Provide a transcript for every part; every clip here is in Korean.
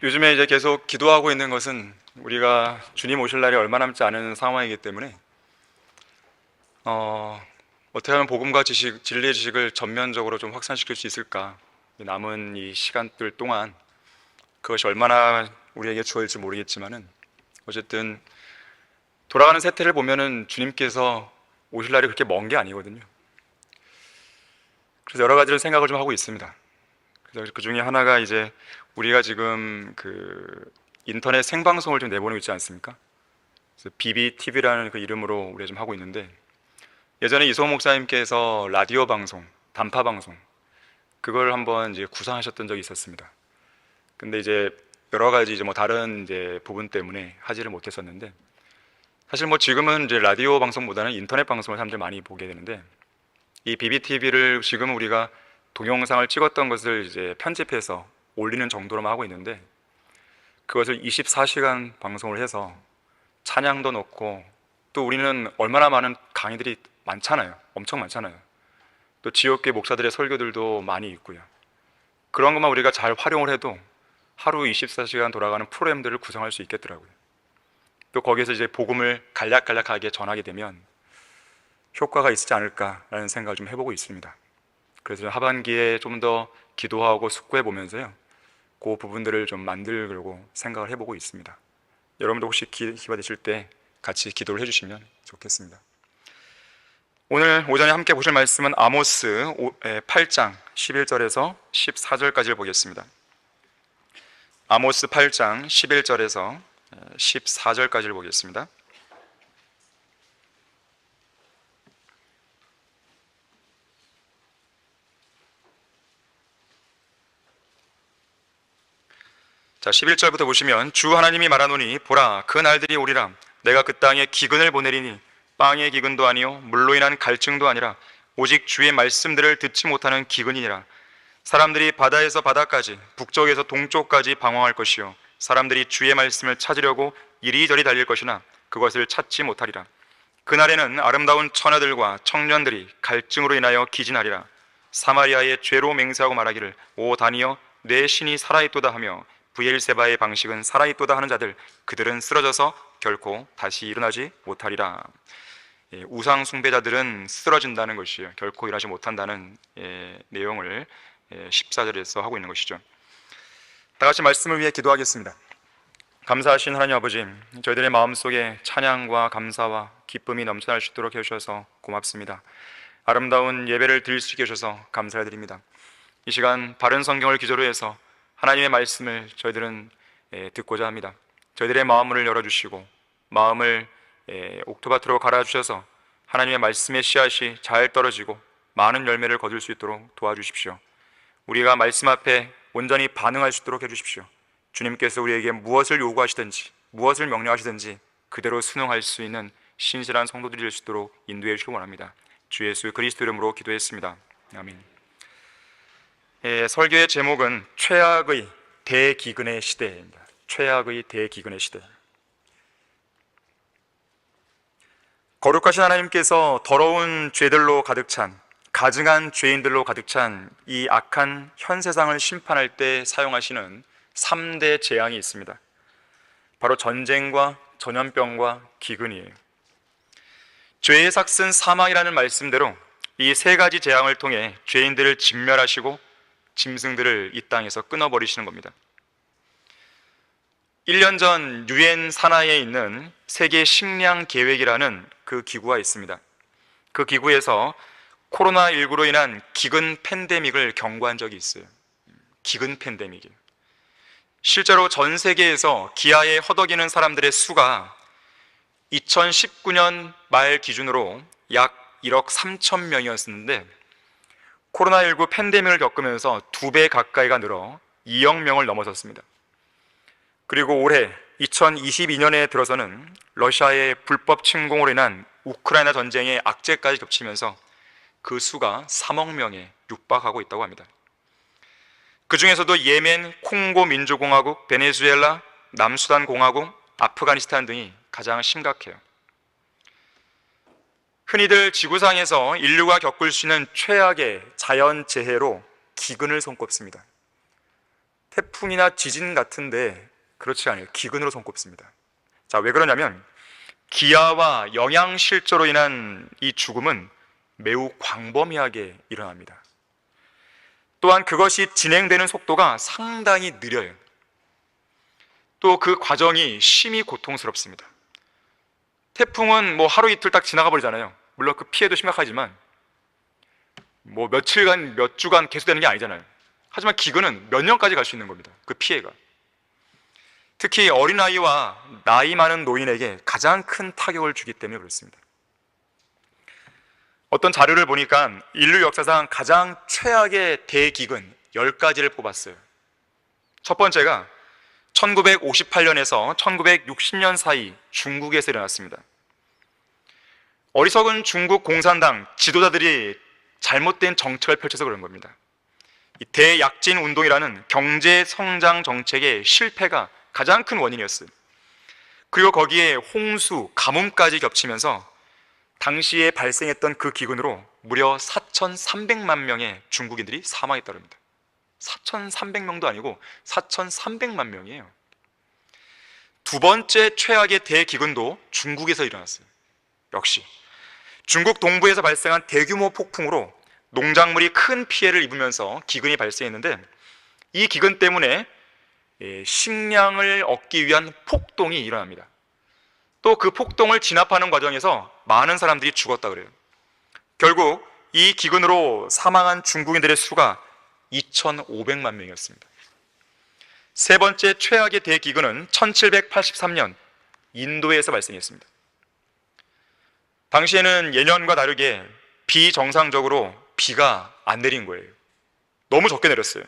요즘에 이제 계속 기도하고 있는 것은 우리가 주님 오실 날이 얼마 남지 않은 상황이기 때문에 어떻게 하면 복음과 지식, 진리의 지식을 전면적으로 좀 확산시킬 수 있을까? 남은 이 시간들 동안 그것이 얼마나 우리에게 주어질지 모르겠지만은 어쨌든 돌아가는 세태를 보면은 주님께서 오실 날이 그렇게 먼 게 아니거든요. 그래서 여러 가지를 생각을 좀 하고 있습니다. 그래서 그 중에 하나가 이제 우리가 지금 그 인터넷 생방송을 좀 내보내고 있지 않습니까? 그래서 BBTV라는 그 이름으로 우리가 좀 하고 있는데, 예전에 이소호 목사님께서 라디오 방송, 단파 방송 그걸 한번 이제 구상하셨던 적이 있었습니다. 근데 이제 여러 가지 이제 뭐 다른 이제 부분 때문에 하지를 못했었는데, 사실 뭐 지금은 이제 라디오 방송보다는 인터넷 방송을 사람들 많이 보게 되는데, 이 BBTV를 지금 우리가 동영상을 찍었던 것을 이제 편집해서 올리는 정도로만 하고 있는데, 그것을 24시간 방송을 해서 찬양도 넣고, 또 우리는 얼마나 많은 강의들이 많잖아요. 엄청 많잖아요. 또 지역계 목사들의 설교들도 많이 있고요. 그런 것만 우리가 잘 활용을 해도 하루 24시간 돌아가는 프로그램들을 구성할 수 있겠더라고요. 또 거기에서 이제 복음을 간략간략하게 전하게 되면 효과가 있지 않을까라는 생각을 좀 해보고 있습니다. 그래서 하반기에 좀 더 기도하고 숙고해 보면서요, 그 부분들을 좀 만들려고 생각을 해보고 있습니다. 여러분도 혹시 기회가 되실 때 같이 기도를 해주시면 좋겠습니다. 오늘 오전에 함께 보실 말씀은 아모스 8장 11절에서 14절까지를 보겠습니다. 아모스 8장 11절에서 14절까지를 보겠습니다. 자, 11절부터 보시면, 주 하나님이 말하노니 보라, 그 날들이 오리라. 내가 그 땅에 기근을 보내리니 빵의 기근도 아니요 물로 인한 갈증도 아니라 오직 주의 말씀들을 듣지 못하는 기근이니라. 사람들이 바다에서 바다까지 북쪽에서 동쪽까지 방황할 것이요 사람들이 주의 말씀을 찾으려고 이리저리 달릴 것이나 그것을 찾지 못하리라. 그날에는 아름다운 처녀들과 청년들이 갈증으로 인하여 기진하리라. 사마리아의 죄로 맹세하고 말하기를, 오 다니여 내 신이 살아있도다 하며 브엘세바의 방식은 살아있도다 하는 자들, 그들은 쓰러져서 결코 다시 일어나지 못하리라. 우상 숭배자들은 쓰러진다는 것이요 결코 일어나지 못한다는 내용을 14절에서 하고 있는 것이죠. 다 같이 말씀을 위해 기도하겠습니다. 감사하신 하나님 아버지, 저희들의 마음속에 찬양과 감사와 기쁨이 넘쳐날 수 있도록 해주셔서 고맙습니다. 아름다운 예배를 드릴 수 있게 해주셔서 감사드립니다. 이 시간 바른 성경을 기초로 해서 하나님의 말씀을 저희들은 듣고자 합니다. 저희들의 마음을 열어주시고 마음을 옥토밭으로 갈아주셔서 하나님의 말씀의 씨앗이 잘 떨어지고 많은 열매를 거둘 수 있도록 도와주십시오. 우리가 말씀 앞에 온전히 반응할 수 있도록 해주십시오. 주님께서 우리에게 무엇을 요구하시든지 무엇을 명령하시든지 그대로 순응할 수 있는 신실한 성도들이 될 수 있도록 인도해 주시기 원합니다. 주 예수 그리스도 이름으로 기도했습니다. 아멘. 설교의 제목은 최악의 대기근의 시대입니다. 최악의 대기근의 시대. 거룩하신 하나님께서 더러운 죄들로 가득 찬, 가증한 죄인들로 가득 찬 이 악한 현 세상을 심판할 때 사용하시는 3대 재앙이 있습니다. 바로 전쟁과 전염병과 기근이에요. 죄의 삭슨 사망이라는 말씀대로 이 세 가지 재앙을 통해 죄인들을 진멸하시고 짐승들을 이 땅에서 끊어버리시는 겁니다. 1년 전 유엔 산하에 있는 세계 식량 계획이라는 그 기구가 있습니다. 그 기구에서 코로나19로 인한 기근 팬데믹을 경고한 적이 있어요. 기근 팬데믹이에요. 실제로 전 세계에서 기아에 허덕이는 사람들의 수가 2019년 말 기준으로 약 1억 3천 명이었는데 코로나19 팬데믹을 겪으면서 2배 가까이가 늘어 2억 명을 넘어섰습니다. 그리고 올해 2022년에 들어서는 러시아의 불법 침공으로 인한 우크라이나 전쟁의 악재까지 겹치면서 그 수가 3억 명에 육박하고 있다고 합니다. 그 중에서도 예멘, 콩고 민주공화국, 베네수엘라, 남수단 공화국, 아프가니스탄 등이 가장 심각해요. 흔히들 지구상에서 인류가 겪을 수 있는 최악의 자연재해로 기근을 손꼽습니다. 태풍 태풍이나 지진 같은데 그렇지 않아요. 기근으로 손꼽습니다. 자, 왜 그러냐면 기아와 영양실조로 인한 이 죽음은 매우 광범위하게 일어납니다. 또한 그것이 진행되는 속도가 상당히 느려요. 또 그 과정이 심히 고통스럽습니다. 태풍은 뭐 하루 이틀 딱 지나가 버리잖아요. 물론 그 피해도 심각하지만 뭐 며칠간, 몇 주간 계속되는 게 아니잖아요. 하지만 기근은 몇 년까지 갈 수 있는 겁니다. 그 피해가. 특히 어린아이와 나이 많은 노인에게 가장 큰 타격을 주기 때문에 그렇습니다. 어떤 자료를 보니까 인류 역사상 가장 최악의 대기근 10가지를 뽑았어요. 첫 번째가 1958년에서 1960년 사이 중국에서 일어났습니다. 어리석은 중국 공산당 지도자들이 잘못된 정책을 펼쳐서 그런 겁니다. 이 대약진 운동이라는 경제 성장 정책의 실패가 가장 큰 원인이었어요. 그리고 거기에 홍수, 가뭄까지 겹치면서 당시에 발생했던 그 기근으로 무려 4,300만 명의 중국인들이 사망했다고 합니다. 4,300명도 아니고 4,300만 명이에요. 두 번째 최악의 대기근도 중국에서 일어났어요. 역시 중국 동부에서 발생한 대규모 폭풍으로 농작물이 큰 피해를 입으면서 기근이 발생했는데, 이 기근 때문에 식량을 얻기 위한 폭동이 일어납니다. 또 그 폭동을 진압하는 과정에서 많은 사람들이 죽었다 그래요. 결국 이 기근으로 사망한 중국인들의 수가 2,500만 명이었습니다. 세 번째 최악의 대기근은 1783년 인도에서 발생했습니다. 당시에는 예년과 다르게 비정상적으로 비가 안 내린 거예요. 너무 적게 내렸어요.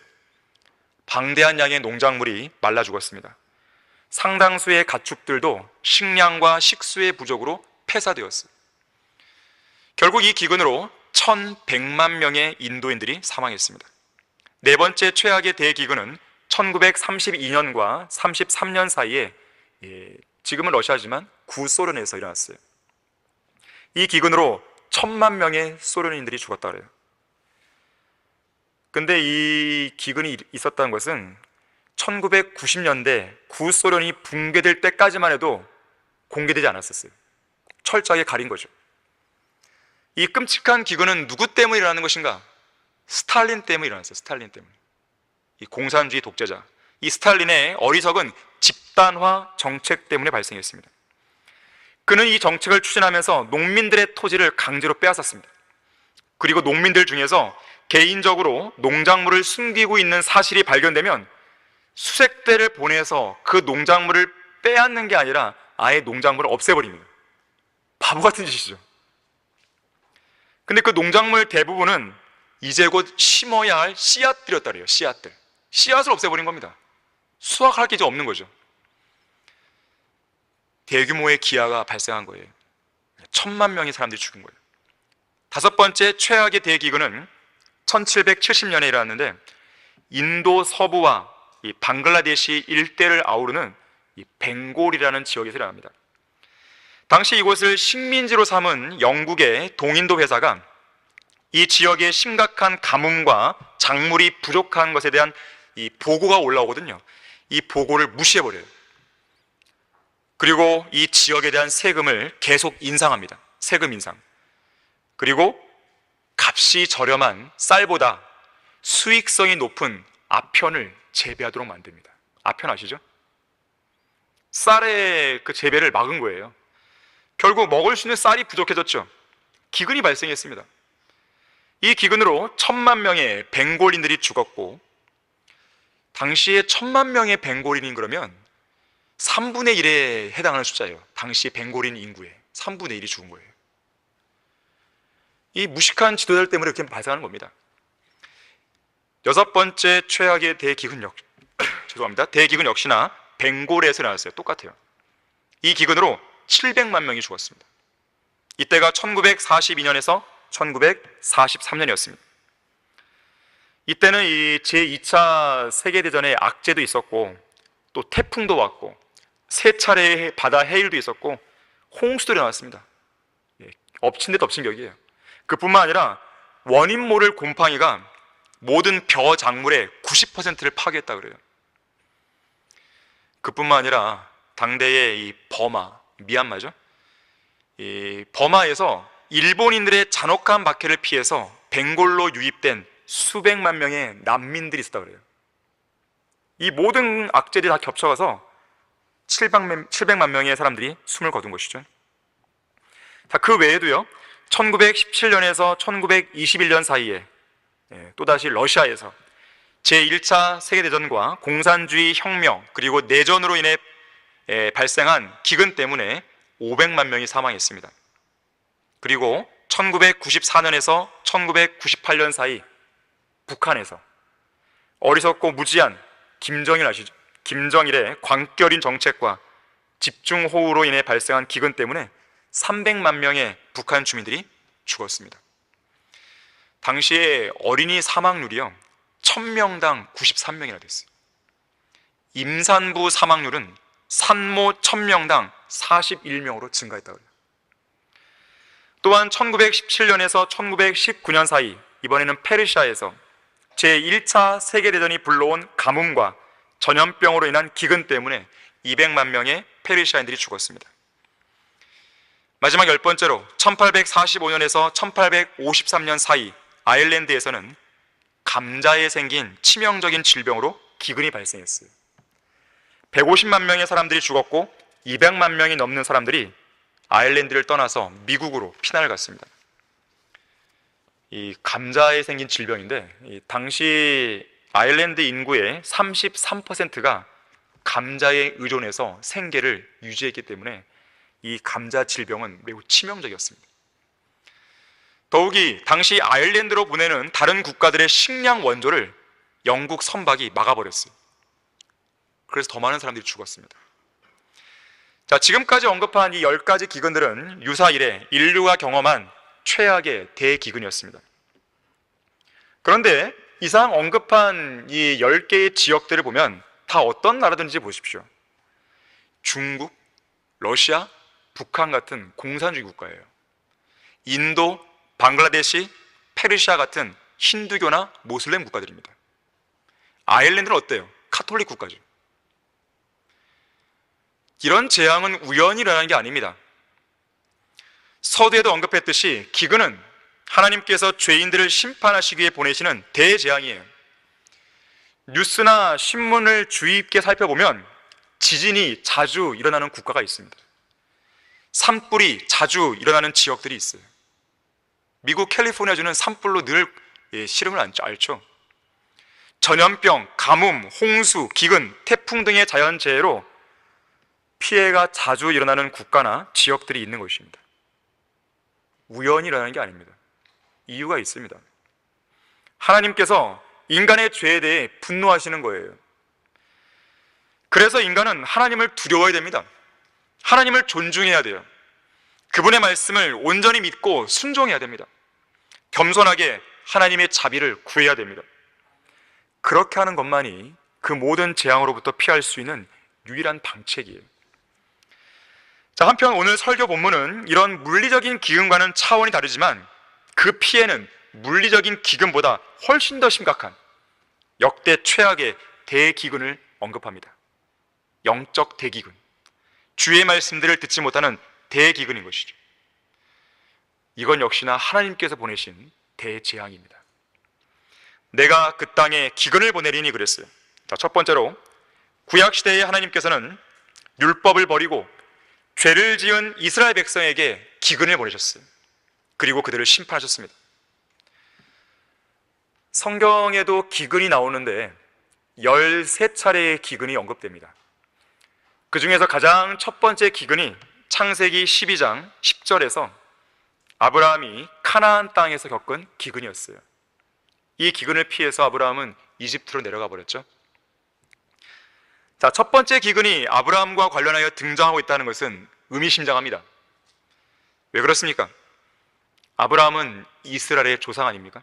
방대한 양의 농작물이 말라 죽었습니다. 상당수의 가축들도 식량과 식수의 부족으로 폐사되었어요. 결국 이 기근으로 1,100만 명의 인도인들이 사망했습니다. 네 번째 최악의 대기근은 1932년과 33년 사이에 지금은 러시아지만 구소련에서 일어났어요. 이 기근으로 1,000만 명의 소련인들이 죽었다 그래요. 근데 이 기근이 있었다는 것은 1990년대 구소련이 붕괴될 때까지만 해도 공개되지 않았었어요. 철저하게 가린 거죠. 이 끔찍한 기근은 누구 때문에 일어나는 것인가? 스탈린 때문에 일어났어요. 스탈린 때문에. 이 공산주의 독재자, 이 스탈린의 어리석은 집단화 정책 때문에 발생했습니다. 그는 이 정책을 추진하면서 농민들의 토지를 강제로 빼앗았습니다. 그리고 농민들 중에서 개인적으로 농작물을 숨기고 있는 사실이 발견되면 수색대를 보내서 그 농작물을 빼앗는 게 아니라 아예 농작물을 없애버립니다. 바보 같은 짓이죠. 근데 그 농작물 대부분은 이제 곧 심어야 할 씨앗들이었다 그래요. 씨앗들. 씨앗을 없애버린 겁니다. 수확할 게 이제 없는 거죠. 대규모의 기아가 발생한 거예요. 1,000만 명의 사람들이 죽은 거예요. 다섯 번째 최악의 대기근은 1770년에 일어났는데, 인도 서부와 이 방글라데시 일대를 아우르는 이 벵골이라는 지역에서 일어납니다. 당시 이곳을 식민지로 삼은 영국의 동인도 회사가 이 지역의 심각한 가뭄과 작물이 부족한 것에 대한 이 보고가 올라오거든요. 이 보고를 무시해버려요. 그리고 이 지역에 대한 세금을 계속 인상합니다. 세금 인상. 그리고 값이 저렴한 쌀보다 수익성이 높은 아편을 재배하도록 만듭니다. 아편 아시죠? 쌀의 그 재배를 막은 거예요. 결국 먹을 수 있는 쌀이 부족해졌죠. 기근이 발생했습니다. 이 기근으로 1,000만 명의 벵골인들이 죽었고, 당시에 1,000만 명의 벵골인인 그러면 3분의 1에 해당하는 숫자예요. 당시 벵골인 인구의 3분의 1이 죽은 거예요. 이 무식한 지도자들 때문에 이렇게 발생하는 겁니다. 여섯 번째 최악의 대기근 죄송합니다. 대기근 역시나 벵골에서 나왔어요. 똑같아요. 이 기근으로 700만 명이 죽었습니다. 이때가 1942년에서 1943년이었습니다. 이때는 이 제2차 세계대전의 악재도 있었고, 또 태풍도 왔고, 세 차례의 바다 해일도 있었고, 홍수도 일어났습니다. 엎친 데 덮친 격이에요. 그뿐만 아니라 원인 모를 곰팡이가 모든 벼 작물의 90%를 파괴했다 그래요. 그뿐만 아니라 당대의 이 버마, 미얀마죠. 이 버마에서 일본인들의 잔혹한 박해를 피해서 벵골로 유입된 수백만 명의 난민들이 있었다 그래요. 이 모든 악재들이 다 겹쳐가서 700만 명의 사람들이 숨을 거둔 것이죠. 자, 그 외에도요, 1917년에서 1921년 사이에 또다시 러시아에서 제1차 세계대전과 공산주의 혁명 그리고 내전으로 인해 발생한 기근 때문에 500만 명이 사망했습니다. 그리고 1994년에서 1998년 사이 북한에서 어리석고 무지한 김정일 아시죠? 김정일의 광결인 정책과 집중호우로 인해 발생한 기근 때문에 300만 명의 북한 주민들이 죽었습니다. 당시에 어린이 사망률이요 1000명당 93명이나 됐어요. 임산부 사망률은 산모 1000명당 41명으로 증가했다고 해요. 또한 1917년에서 1919년 사이 이번에는 페르시아에서 제1차 세계대전이 불러온 가뭄과 전염병으로 인한 기근 때문에 200만 명의 페르시아인들이 죽었습니다. 마지막 10번째로 1845년에서 1853년 사이 아일랜드에서는 감자에 생긴 치명적인 질병으로 기근이 발생했어요. 150만 명의 사람들이 죽었고 200만 명이 넘는 사람들이 아일랜드를 떠나서 미국으로 피난을 갔습니다. 이 감자에 생긴 질병인데 당시 아일랜드 인구의 33%가 감자에 의존해서 생계를 유지했기 때문에 이 감자 질병은 매우 치명적이었습니다. 더욱이 당시 아일랜드로 보내는 다른 국가들의 식량 원조를 영국 선박이 막아버렸어요. 그래서 더 많은 사람들이 죽었습니다. 자, 지금까지 언급한 이 10가지 기근들은 유사 이래 인류가 경험한 최악의 대기근이었습니다. 그런데 이상 언급한 이 10개의 지역들을 보면 다 어떤 나라든지 보십시오. 중국, 러시아, 북한 같은 공산주의 국가예요. 인도, 방글라데시, 페르시아 같은 힌두교나 모슬렘 국가들입니다. 아일랜드는 어때요? 카톨릭 국가죠. 이런 재앙은 우연히 일어나는 게 아닙니다. 서두에도 언급했듯이 기근은 하나님께서 죄인들을 심판하시기 위해 보내시는 대재앙이에요. 뉴스나 신문을 주의 깊게 살펴보면 지진이 자주 일어나는 국가가 있습니다. 산불이 자주 일어나는 지역들이 있어요. 미국 캘리포니아주는 산불로 늘 시름을 앓죠. 전염병, 가뭄, 홍수, 기근, 태풍 등의 자연재해로 피해가 자주 일어나는 국가나 지역들이 있는 것입니다. 우연히 일어나는 게 아닙니다. 이유가 있습니다. 하나님께서 인간의 죄에 대해 분노하시는 거예요. 그래서 인간은 하나님을 두려워해야 됩니다. 하나님을 존중해야 돼요. 그분의 말씀을 온전히 믿고 순종해야 됩니다. 겸손하게 하나님의 자비를 구해야 됩니다. 그렇게 하는 것만이 그 모든 재앙으로부터 피할 수 있는 유일한 방책이에요. 자, 한편 오늘 설교 본문은 이런 물리적인 기근과는 차원이 다르지만 그 피해는 물리적인 기근보다 훨씬 더 심각한 역대 최악의 대기근을 언급합니다. 영적 대기근, 주의 말씀들을 듣지 못하는 대기근인 것이죠. 이건 역시나 하나님께서 보내신 대재앙입니다. 내가 그 땅에 기근을 보내리니 그랬어요. 자, 첫 번째로 구약시대에 하나님께서는 율법을 버리고 죄를 지은 이스라엘 백성에게 기근을 보내셨어요. 그리고 그들을 심판하셨습니다. 성경에도 기근이 나오는데 13차례의 기근이 언급됩니다. 그 중에서 가장 첫 번째 기근이 창세기 12장 10절에서 아브라함이 카나안 땅에서 겪은 기근이었어요. 이 기근을 피해서 아브라함은 이집트로 내려가 버렸죠. 자, 첫 번째 기근이 아브라함과 관련하여 등장하고 있다는 것은 의미심장합니다. 왜 그렇습니까? 아브라함은 이스라엘의 조상 아닙니까?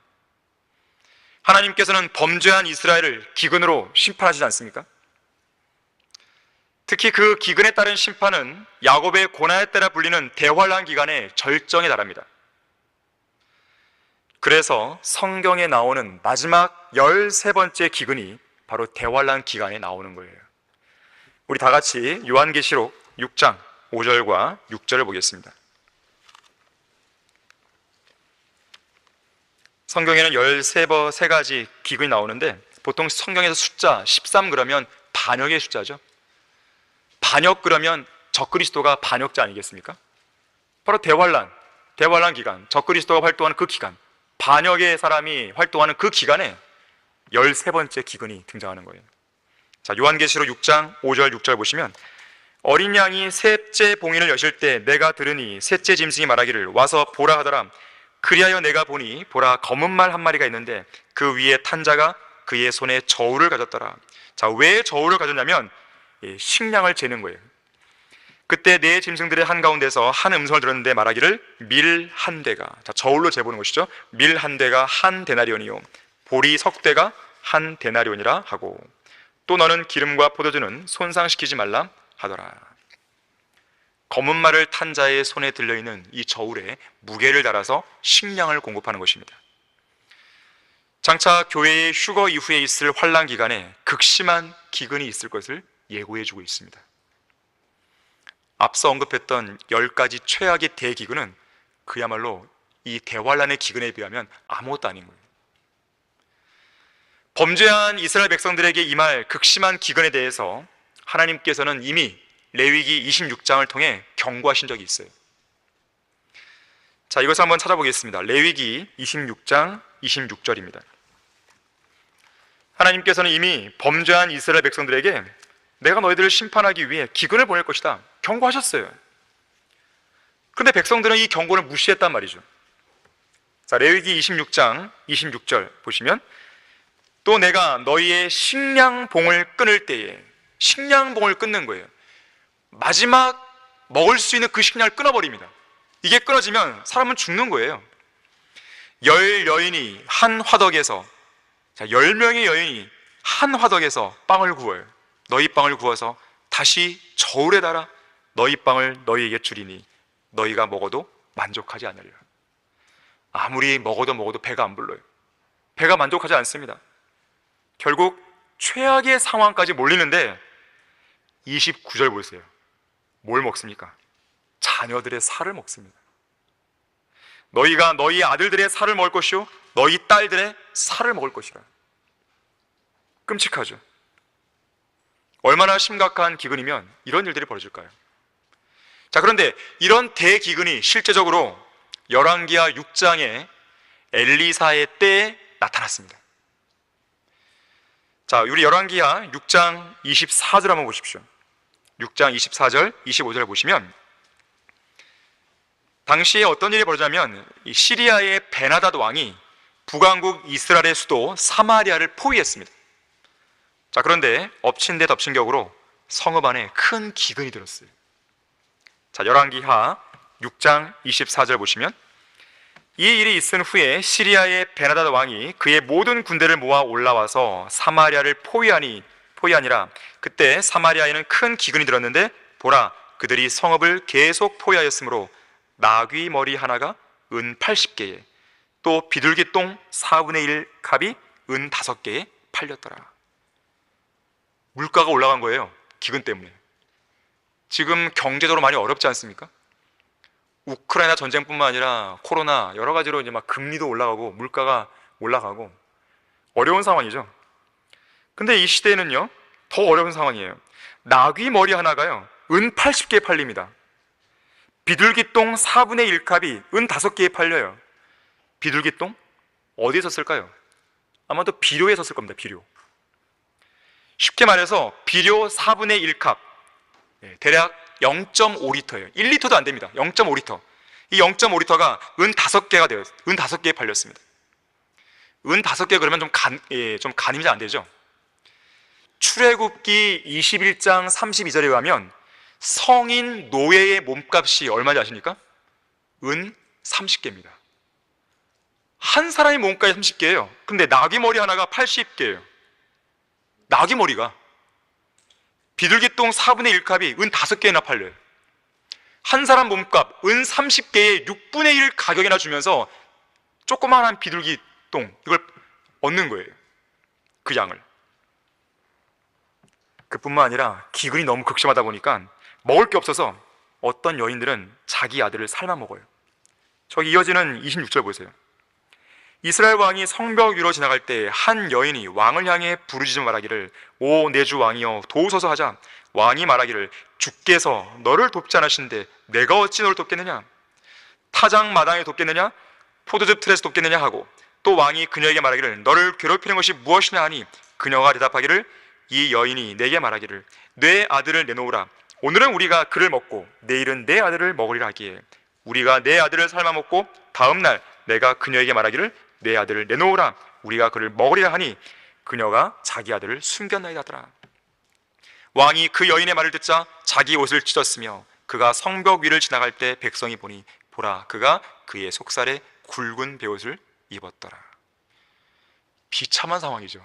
하나님께서는 범죄한 이스라엘을 기근으로 심판하시지 않습니까? 특히 그 기근에 따른 심판은 야곱의 고난에 따라 불리는 대환란 기간의 절정에 달합니다. 그래서 성경에 나오는 마지막 13번째 기근이 바로 대환란 기간에 나오는 거예요. 우리 다 같이 요한계시록 6장 5절과 6절을 보겠습니다. 성경에는 13가지 기근이 나오는데 보통 성경에서 숫자 13 그러면 반역의 숫자죠. 반역 그러면 적그리스도가 반역자 아니겠습니까? 바로 대환란 기간, 적그리스도가 활동하는 그 기간, 반역의 사람이 활동하는 그 기간에 13번째 기근이 등장하는 거예요. 자, 요한계시록 6장 5절 6절 보시면 어린 양이 셋째 봉인을 여실 때 내가 들으니 셋째 짐승이 말하기를 와서 보라 하더라. 그리하여 내가 보니 보라 검은 말 한 마리가 있는데 그 위에 탄 자가 그의 손에 저울을 가졌더라. 자, 왜 저울을 가졌냐면 식량을 재는 거예요. 그때 네 짐승들의 한가운데서 한 음성을 들었는데 말하기를 밀 한 대가, 자, 저울로 재보는 것이죠. 밀 한 대가 한 데나리온이요 보리 석 대가 한 데나리온이라 하고 또 너는 기름과 포도주는 손상시키지 말라 하더라. 검은 말을 탄 자의 손에 들려있는 이 저울에 무게를 달아서 식량을 공급하는 것입니다. 장차 교회의 휴거 이후에 있을 환난 기간에 극심한 기근이 있을 것을 예고해주고 있습니다. 앞서 언급했던 10가지 최악의 대기근은 그야말로 이 대환란의 기근에 비하면 아무것도 아닌 거예요. 범죄한 이스라엘 백성들에게 임할 극심한 기근에 대해서 하나님께서는 이미 레위기 26장을 통해 경고하신 적이 있어요. 자, 이것을 한번 찾아보겠습니다. 레위기 26장 26절입니다. 하나님께서는 이미 범죄한 이스라엘 백성들에게 내가 너희들을 심판하기 위해 기근을 보낼 것이다 경고하셨어요. 그런데 백성들은 이 경고를 무시했단 말이죠. 자, 레위기 26장 26절 보시면 또 내가 너희의 식량봉을 끊을 때에, 식량봉을 끊는 거예요. 마지막 먹을 수 있는 그 식량을 끊어버립니다. 이게 끊어지면 사람은 죽는 거예요. 10여인이 한 화덕에서, 자, 10명의 여인이 한 화덕에서 빵을 구워요. 너희 빵을 구워서 다시 저울에 달아 너희 빵을 너희에게 주리니 너희가 먹어도 만족하지 않으리라. 아무리 먹어도 배가 안 불러요. 배가 만족하지 않습니다. 결국 최악의 상황까지 몰리는데 29절 보세요. 뭘 먹습니까? 자녀들의 살을 먹습니다. 너희가 너희 아들들의 살을 먹을 것이요 너희 딸들의 살을 먹을 것이라. 끔찍하죠. 얼마나 심각한 기근이면 이런 일들이 벌어질까요? 자, 그런데 이런 대기근이 실제적으로 열왕기하 6장에 엘리사의 때에 나타났습니다. 자, 우리 열왕기하 6장 24절 한번 보십시오. 6장 24절, 25절 보시면 당시에 어떤 일이 벌어지냐면 이 시리아의 베나닷 왕이 북왕국 이스라엘의 수도 사마리아를 포위했습니다. 자, 그런데 엎친 데 덮친 격으로 성읍 안에 큰 기근이 들었어요. 자, 열왕기하 6장 24절 보시면 이 일이 있은 후에 시리아의 베나닷 왕이 그의 모든 군대를 모아 올라와서 사마리아를 포위하니라. 그때 사마리아에는 큰 기근이 들었는데 보라, 그들이 성읍을 계속 포위하였으므로 나귀 머리 하나가 은 80개에 또 비둘기 똥 4분의 1 값이 은 5개에 팔렸더라. 물가가 올라간 거예요. 기근 때문에. 지금 경제적으로 많이 어렵지 않습니까? 우크라이나 전쟁뿐만 아니라 코로나 여러 가지로 이제 막 금리도 올라가고 물가가 올라가고 어려운 상황이죠. 근데 이 시대에는요 더 어려운 상황이에요. 나귀 머리 하나가요 은 80개에 팔립니다. 비둘기 똥 4분의 1 값이 은 5개에 팔려요. 비둘기 똥 어디에 썼을까요? 아마도 비료에 썼을 겁니다. 비료. 쉽게 말해서 비료 4분의 1 값, 대략 0.5리터예요. 1리터도 안 됩니다. 0.5리터. 이 0.5리터가 은 5개가 되어요. 은 5개에 팔렸습니다. 은 5개 그러면 좀 가늠이 잘 안 되죠. 출애굽기 21장 32절에 의하면 성인 노예의 몸값이 얼마인지 아십니까? 은 30개입니다. 한 사람의 몸값이 30개예요. 근데 나귀 머리 하나가 80개예요. 나귀 머리가. 비둘기똥 4분의 1 값이 은 5개나 팔려요. 한 사람 몸값 은 30개에 6분의 1 가격이나 주면서 조그마한 비둘기똥 이걸 얻는 거예요. 그 양을. 그 그뿐만 아니라 기근이 너무 극심하다 보니까 먹을 게 없어서 어떤 여인들은 자기 아들을 삶아 먹어요. 저기 이어지는 26절 보세요. 이스라엘 왕이 성벽 위로 지나갈 때 한 여인이 왕을 향해 부르짖어 말하기를 오 내 주 왕이여 도우소서 하자 왕이 말하기를 주께서 너를 돕지 않으신데 내가 어찌 너를 돕겠느냐? 타작 마당에 돕겠느냐? 포도즙 틀에서 돕겠느냐 하고 또 왕이 그녀에게 말하기를 너를 괴롭히는 것이 무엇이냐 하니 그녀가 대답하기를 이 여인이 내게 말하기를 내 아들을 내놓으라 오늘은 우리가 그를 먹고 내일은 내 아들을 먹으리라 하기에 우리가 내 아들을 삶아 먹고 다음 날 내가 그녀에게 말하기를 내 아들을 내놓으라 우리가 그를 먹으리라 하니 그녀가 자기 아들을 숨겼나이다 하더라. 왕이 그 여인의 말을 듣자 자기 옷을 찢었으며 그가 성벽 위를 지나갈 때 백성이 보니 보라 그가 그의 속살에 굵은 베옷을 입었더라. 비참한 상황이죠.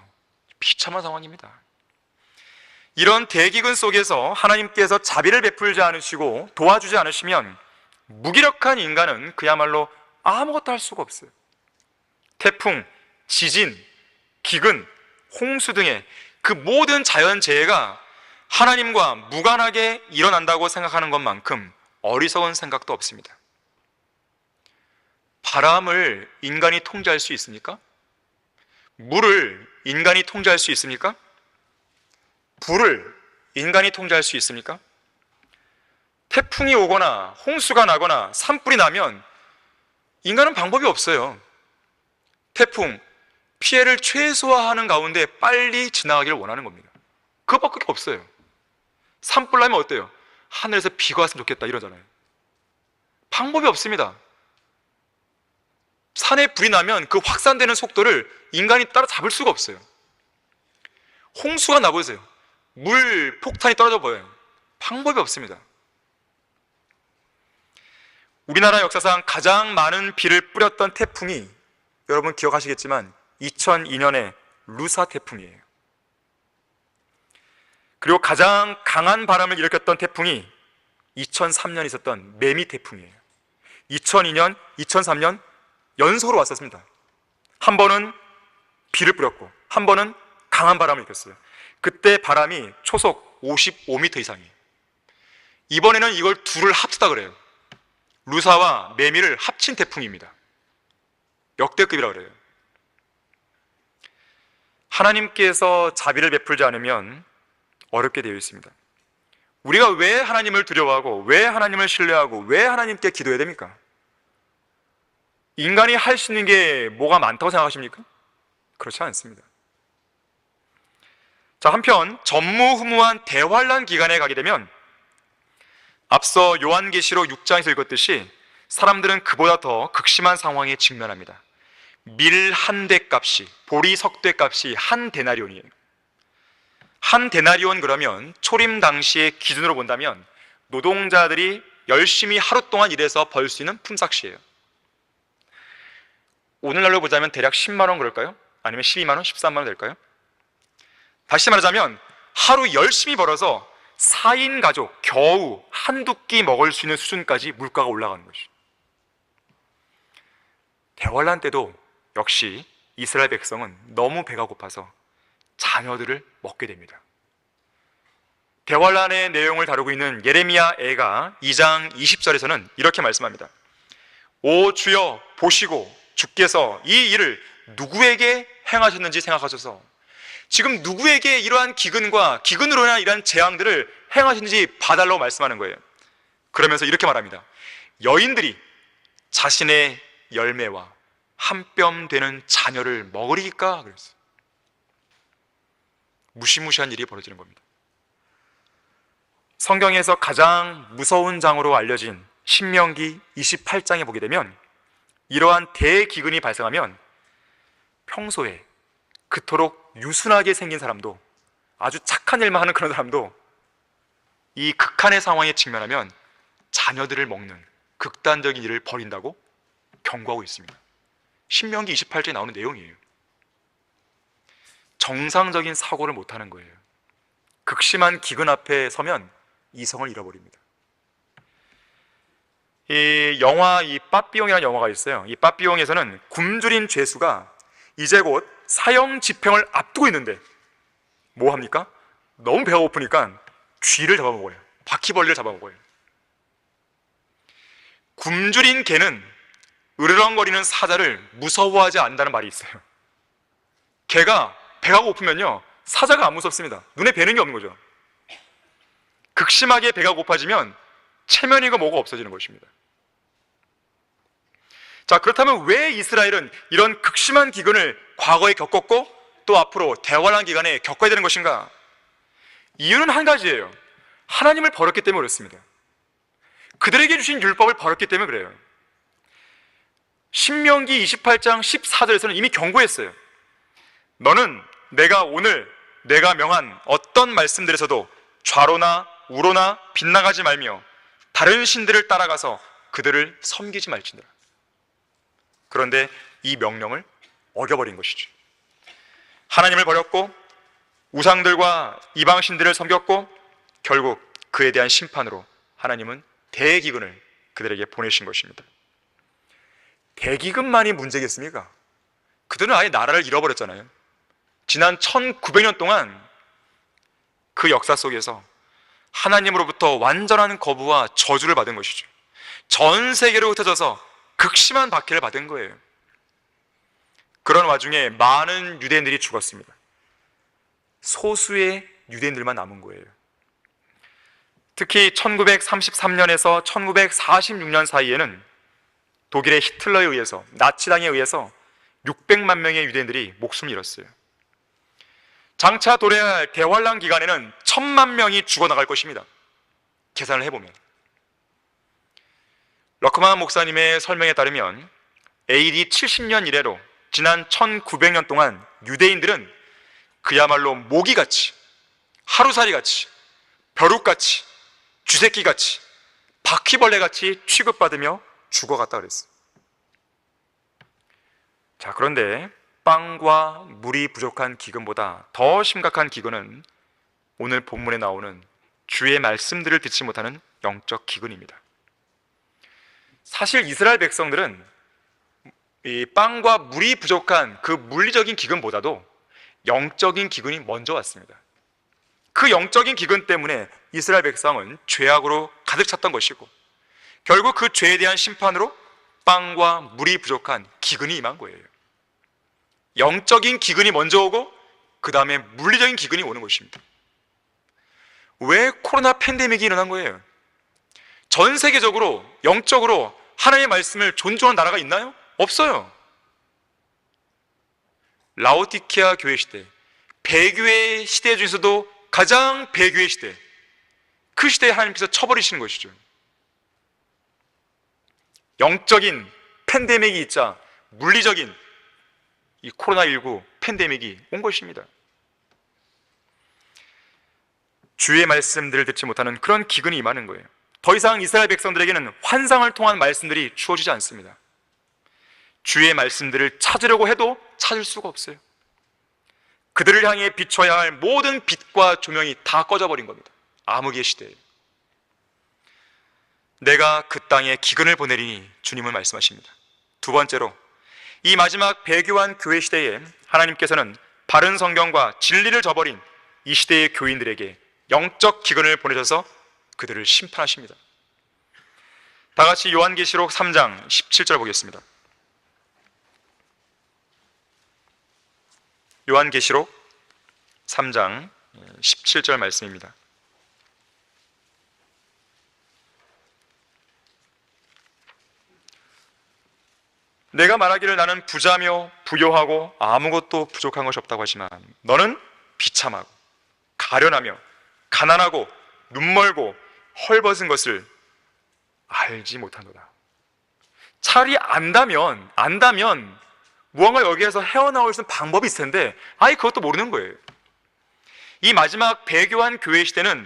비참한 상황입니다. 이런 대기근 속에서 하나님께서 자비를 베풀지 않으시고 도와주지 않으시면 무기력한 인간은 그야말로 아무것도 할 수가 없어요. 태풍, 지진, 기근, 홍수 등의 그 모든 자연재해가 하나님과 무관하게 일어난다고 생각하는 것만큼 어리석은 생각도 없습니다. 바람을 인간이 통제할 수 있습니까? 물을 인간이 통제할 수 있습니까? 불을 인간이 통제할 수 있습니까? 태풍이 오거나 홍수가 나거나 산불이 나면 인간은 방법이 없어요. 태풍, 피해를 최소화하는 가운데 빨리 지나가기를 원하는 겁니다. 그것밖에 없어요. 산불 나면 어때요? 하늘에서 비가 왔으면 좋겠다 이러잖아요. 방법이 없습니다. 산에 불이 나면 그 확산되는 속도를 인간이 따라잡을 수가 없어요. 홍수가 나보세요. 물 폭탄이 떨어져 보여요. 방법이 없습니다. 우리나라 역사상 가장 많은 비를 뿌렸던 태풍이 여러분 기억하시겠지만 2002년에 루사 태풍이에요. 그리고 가장 강한 바람을 일으켰던 태풍이 2003년 있었던 매미 태풍이에요. 2002년, 2003년 연속으로 왔었습니다. 한 번은 비를 뿌렸고 한 번은 강한 바람을 일으켰어요. 그때 바람이 초속 55m 이상이에요. 이번에는 이걸 둘을 합치다 그래요. 루사와 매미를 합친 태풍입니다. 역대급이라고 그래요. 하나님께서 자비를 베풀지 않으면 어렵게 되어 있습니다. 우리가 왜 하나님을 두려워하고 왜 하나님을 신뢰하고 왜 하나님께 기도해야 됩니까? 인간이 할 수 있는 게 뭐가 많다고 생각하십니까? 그렇지 않습니다. 자, 한편 전무후무한 대환란 기간에 가게 되면 앞서 요한계시록 6장에서 읽었듯이 사람들은 그보다 더 극심한 상황에 직면합니다. 밀 한 대 값이, 보리 석대 값이 한 데나리온이에요. 한 데나리온 그러면 초림 당시의 기준으로 본다면 노동자들이 열심히 하루 동안 일해서 벌 수 있는 품삯이에요. 오늘날로 보자면 대략 10만 원 그럴까요? 아니면 12만 원, 13만 원 될까요? 다시 말하자면 하루 열심히 벌어서 4인 가족 겨우 한두 끼 먹을 수 있는 수준까지 물가가 올라가는 것이죠. 대환란 때도 역시 이스라엘 백성은 너무 배가 고파서 자녀들을 먹게 됩니다. 대환란의 내용을 다루고 있는 예레미야 애가 2장 20절에서는 이렇게 말씀합니다. 오 주여 보시고 주께서 이 일을 누구에게 행하셨는지 생각하셔서 지금 누구에게 이러한 기근과 기근으로 인한 이러한 재앙들을 행하셨는지 봐달라고 말씀하는 거예요. 그러면서 이렇게 말합니다. 여인들이 자신의 열매와 한 뼘 되는 자녀를 먹으리까? 그랬어요. 무시무시한 일이 벌어지는 겁니다. 성경에서 가장 무서운 장으로 알려진 신명기 28장에 보게 되면 이러한 대기근이 발생하면 평소에 그토록 유순하게 생긴 사람도 아주 착한 일만 하는 그런 사람도 이 극한의 상황에 직면하면 자녀들을 먹는 극단적인 일을 벌인다고 경고하고 있습니다. 신명기 28장에 나오는 내용이에요. 정상적인 사고를 못하는 거예요. 극심한 기근 앞에 서면 이성을 잃어버립니다. 이 빠삐용이라는 영화가 있어요. 이 빠삐용에서는 굶주린 죄수가 이제 곧 사형 집행을 앞두고 있는데 뭐 합니까? 너무 배가 고프니까 쥐를 잡아먹어요. 바퀴벌레를 잡아먹어요. 굶주린 개는 으르렁거리는 사자를 무서워하지 않는다는 말이 있어요. 개가 배가 고프면요, 사자가 안 무섭습니다. 눈에 뵈는 게 없는 거죠. 극심하게 배가 고파지면 체면이고 뭐가 없어지는 것입니다. 자, 그렇다면 왜 이스라엘은 이런 극심한 기근을 과거에 겪었고 또 앞으로 대환란 기간에 겪어야 되는 것인가? 이유는 한 가지예요. 하나님을 버렸기 때문에 그렇습니다. 그들에게 주신 율법을 버렸기 때문에 그래요. 신명기 28장 14절에서는 이미 경고했어요. 너는 내가 명한 어떤 말씀들에서도 좌로나 우로나 빗나가지 말며 다른 신들을 따라가서 그들을 섬기지 말지니라. 그런데 이 명령을 어겨버린 것이죠. 하나님을 버렸고 우상들과 이방신들을 섬겼고 결국 그에 대한 심판으로 하나님은 대기근을 그들에게 보내신 것입니다. 대기근만이 문제겠습니까? 그들은 아예 나라를 잃어버렸잖아요. 지난 1900년 동안 그 역사 속에서 하나님으로부터 완전한 거부와 저주를 받은 것이죠. 전 세계로 흩어져서 극심한 박해를 받은 거예요. 그런 와중에 많은 유대인들이 죽었습니다. 소수의 유대인들만 남은 거예요. 특히 1933년에서 1946년 사이에는 독일의 히틀러에 의해서, 나치당에 의해서 600만 명의 유대인들이 목숨을 잃었어요. 장차 도래할 대환란 기간에는 1000만 명이 죽어나갈 것입니다. 계산을 해보면. 러크만 목사님의 설명에 따르면 AD 70년 이래로 지난 1900년 동안 유대인들은 그야말로 모기같이, 하루살이같이, 벼룩같이, 쥐새끼같이, 바퀴벌레같이 취급받으며 죽어갔다 그랬어요. 자, 그런데 빵과 물이 부족한 기근보다 더 심각한 기근은 오늘 본문에 나오는 주의 말씀들을 듣지 못하는 영적 기근입니다. 사실 이스라엘 백성들은 이 빵과 물이 부족한 그 물리적인 기근보다도 영적인 기근이 먼저 왔습니다. 그 영적인 기근 때문에 이스라엘 백성은 죄악으로 가득 찼던 것이고 결국 그 죄에 대한 심판으로 빵과 물이 부족한 기근이 임한 거예요. 영적인 기근이 먼저 오고 그 다음에 물리적인 기근이 오는 것입니다. 왜 코로나 팬데믹이 일어난 거예요? 전 세계적으로 영적으로 하나님의 말씀을 존중하는 나라가 있나요? 없어요. 라오디케아 교회 시대, 배교의 시대 중에서도 가장 배교의 시대, 그 시대에 하나님께서 쳐버리시는 것이죠. 영적인 팬데믹이 있자 물리적인 이 코로나19 팬데믹이 온 것입니다. 주의 말씀들을 듣지 못하는 그런 기근이 임하는 거예요. 더 이상 이스라엘 백성들에게는 환상을 통한 말씀들이 주어지지 않습니다. 주의 말씀들을 찾으려고 해도 찾을 수가 없어요. 그들을 향해 비춰야 할 모든 빛과 조명이 다 꺼져버린 겁니다. 암흑의 시대에 내가 그 땅에 기근을 보내리니 주님은 말씀하십니다. 두 번째로 이 마지막 배교한 교회 시대에 하나님께서는 바른 성경과 진리를 저버린 이 시대의 교인들에게 영적 기근을 보내셔서 그들을 심판하십니다. 다 같이 요한계시록 3장 17절 보겠습니다. 요한계시록 3장 17절 말씀입니다. 내가 말하기를 나는 부자며 부요하고 아무것도 부족한 것이 없다고 하지만 너는 비참하고 가련하며 가난하고 눈멀고 헐벗은 것을 알지 못하노라. 차라리 안다면 무언가 여기에서 헤어나올 수 있는 방법이 있을 텐데 아예 그것도 모르는 거예요. 이 마지막 배교한 교회 시대는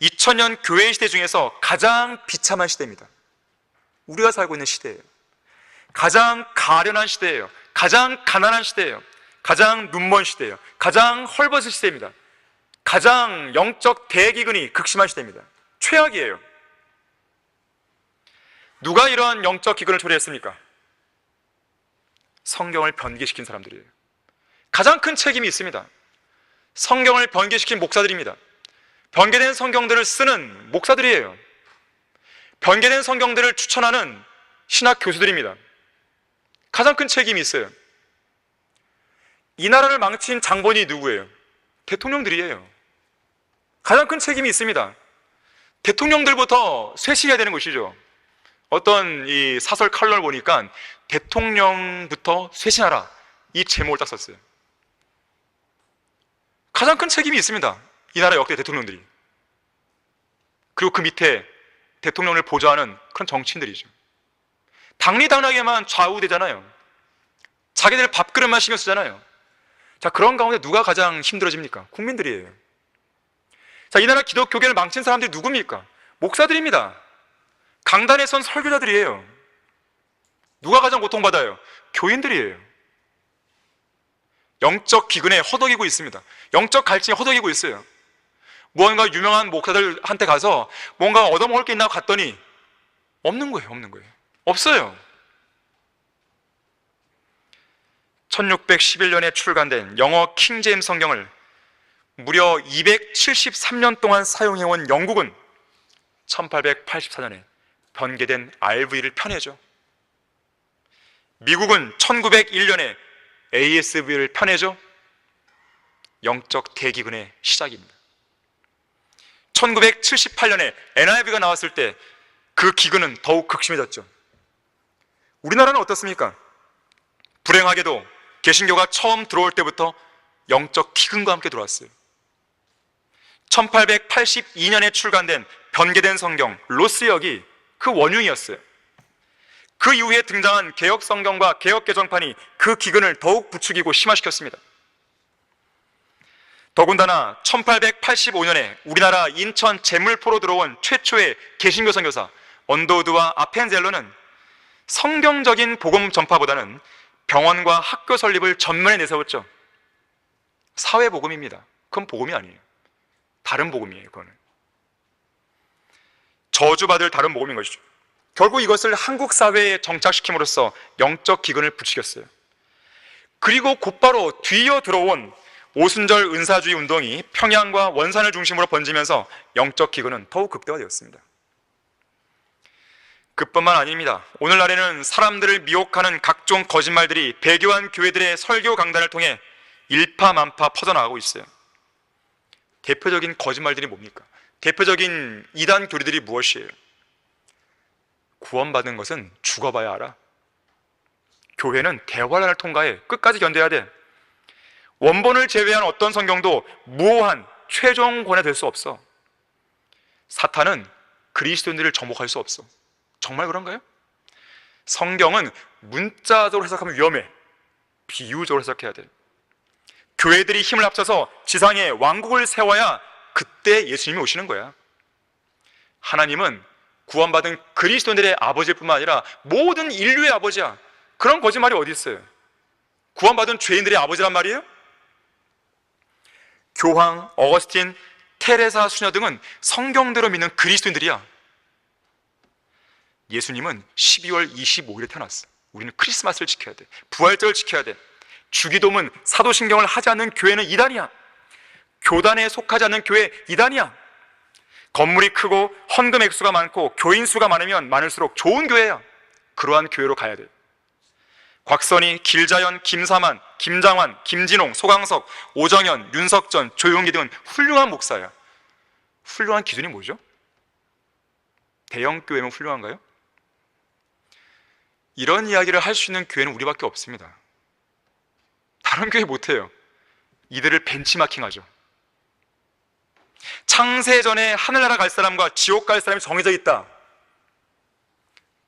2000년 교회 시대 중에서 가장 비참한 시대입니다. 우리가 살고 있는 시대예요. 가장 가련한 시대예요. 가장 가난한 시대예요. 가장 눈먼 시대예요. 가장 헐벗은 시대입니다. 가장 영적 대기근이 극심한 시대입니다. 최악이에요. 누가 이러한 영적 기근을 초래했습니까? 성경을 변개시킨 사람들이에요. 가장 큰 책임이 있습니다. 성경을 변개시킨 목사들입니다. 변개된 성경들을 쓰는 목사들이에요. 변개된 성경들을 추천하는 신학 교수들입니다. 가장 큰 책임이 있어요. 이 나라를 망친 장본이 누구예요? 대통령들이에요. 가장 큰 책임이 있습니다. 대통령들부터 쇄신해야 되는 것이죠. 어떤 이 사설 칼럼을 보니까 대통령부터 쇄신하라, 이 제목을 딱 썼어요. 가장 큰 책임이 있습니다. 이 나라 역대 대통령들이. 그리고 그 밑에 대통령을 보좌하는 그런 정치인들이죠. 당리당락에만 좌우되잖아요. 자기들 밥그릇만 신경 쓰잖아요. 자, 그런 가운데 누가 가장 힘들어집니까? 국민들이에요. 자, 이 나라 기독교계를 망친 사람들이 누굽니까? 목사들입니다. 강단에 선 설교자들이에요. 누가 가장 고통받아요? 교인들이에요. 영적 기근에 허덕이고 있습니다. 영적 갈증에 허덕이고 있어요. 무언가 유명한 목사들한테 가서 뭔가 얻어먹을 게 있나 갔더니 없는 거예요. 없어요. 1611년에 출간된 영어 킹제임스 성경을 무려 273년 동안 사용해온 영국은 1884년에 변개된 RV를 펴내죠. 미국은 1901년에 ASV를 펴내죠. 영적 대기근의 시작입니다. 1978년에 NIV가 나왔을 때 그 기근은 더욱 극심해졌죠. 우리나라는 어떻습니까? 불행하게도 개신교가 처음 들어올 때부터 영적 기근과 함께 들어왔어요. 1882년에 출간된 변개된 성경 로스역이 그 원흉이었어요. 그 이후에 등장한 개혁 성경과 개혁 개정판이 그 기근을 더욱 부추기고 심화시켰습니다. 더군다나 1885년에 우리나라 인천 제물포로 들어온 최초의 개신교 선교사 언더우드와 아펜젤러는 성경적인 복음 전파보다는 병원과 학교 설립을 전면에 내세웠죠. 사회 복음입니다. 그건 복음이 아니에요. 다른 복음이에요. 그거는 저주받을 다른 복음인 것이죠. 결국 이것을 한국 사회에 정착시킴으로써 영적 기근을 부추겼어요. 그리고 곧바로 뒤이어 들어온 오순절 은사주의 운동이 평양과 원산을 중심으로 번지면서 영적 기근은 더욱 극대화되었습니다. 그뿐만 아닙니다. 오늘날에는 사람들을 미혹하는 각종 거짓말들이 배교한 교회들의 설교 강단을 통해 일파만파 퍼져나가고 있어요. 대표적인 거짓말들이 뭡니까? 대표적인 이단 교리들이 무엇이에요? 구원받은 것은 죽어봐야 알아. 교회는 대환란을 통과해 끝까지 견뎌야 돼. 원본을 제외한 어떤 성경도 무오한 최종 권에 될 수 없어. 사탄은 그리스도인들을 정복할 수 없어. 정말 그런가요? 성경은 문자적으로 해석하면 위험해. 비유적으로 해석해야 돼. 교회들이 힘을 합쳐서 지상에 왕국을 세워야 그때 예수님이 오시는 거야. 하나님은 구원받은 그리스도인들의 아버지일 뿐만 아니라 모든 인류의 아버지야. 그런 거짓말이 어디 있어요? 구원받은 죄인들의 아버지란 말이에요? 교황, 어거스틴, 테레사 수녀 등은 성경대로 믿는 그리스도인들이야. 예수님은 12월 25일에 태어났어. 우리는 크리스마스를 지켜야 돼. 부활절을 지켜야 돼. 주기도문, 사도신경을 하지 않는 교회는 이단이야. 교단에 속하지 않는 교회 이단이야. 건물이 크고 헌금 액수가 많고 교인 수가 많으면 많을수록 좋은 교회야. 그러한 교회로 가야 돼. 곽선희, 길자연, 김사만, 김장환, 김진홍, 소강석, 오정현, 윤석전, 조용기 등은 훌륭한 목사야. 훌륭한 기준이 뭐죠? 대형 교회면 훌륭한가요? 이런 이야기를 할 수 있는 교회는 우리밖에 없습니다. 다른 교회 못해요. 이들을 벤치마킹하죠. 창세 전에 하늘나라 갈 사람과 지옥 갈 사람이 정해져 있다.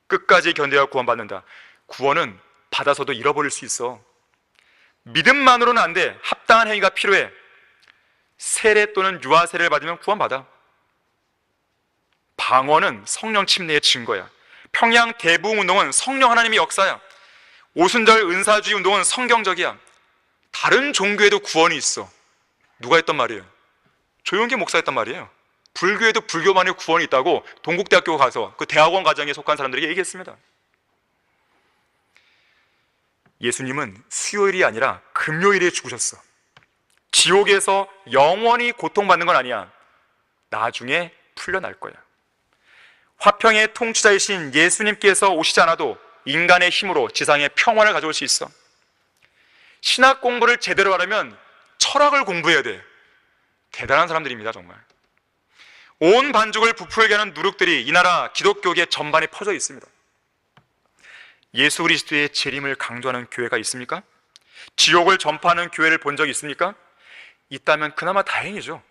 끝까지 견뎌야 구원받는다. 구원은 받아서도 잃어버릴 수 있어. 믿음만으로는 안 돼. 합당한 행위가 필요해. 세례 또는 유아 세례를 받으면 구원받아. 방언은 성령 침례의 증거야. 평양 대부흥 운동은 성령 하나님의 역사야. 오순절 은사주의 운동은 성경적이야. 다른 종교에도 구원이 있어. 누가 했단 말이에요? 조용기 목사 했단 말이에요. 불교에도 불교만의 구원이 있다고 동국대학교 가서 그 대학원 과정에 속한 사람들에게 얘기했습니다. 예수님은 수요일이 아니라 금요일에 죽으셨어. 지옥에서 영원히 고통받는 건 아니야. 나중에 풀려날 거야. 화평의 통치자이신 예수님께서 오시지 않아도 인간의 힘으로 지상에 평화를 가져올 수 있어. 신학 공부를 제대로 하려면 철학을 공부해야 돼. 대단한 사람들입니다, 정말. 온 반죽을 부풀게 하는 누룩들이 이 나라 기독교계 전반에 퍼져 있습니다. 예수 그리스도의 재림을 강조하는 교회가 있습니까? 지옥을 전파하는 교회를 본 적이 있습니까? 있다면 그나마 다행이죠.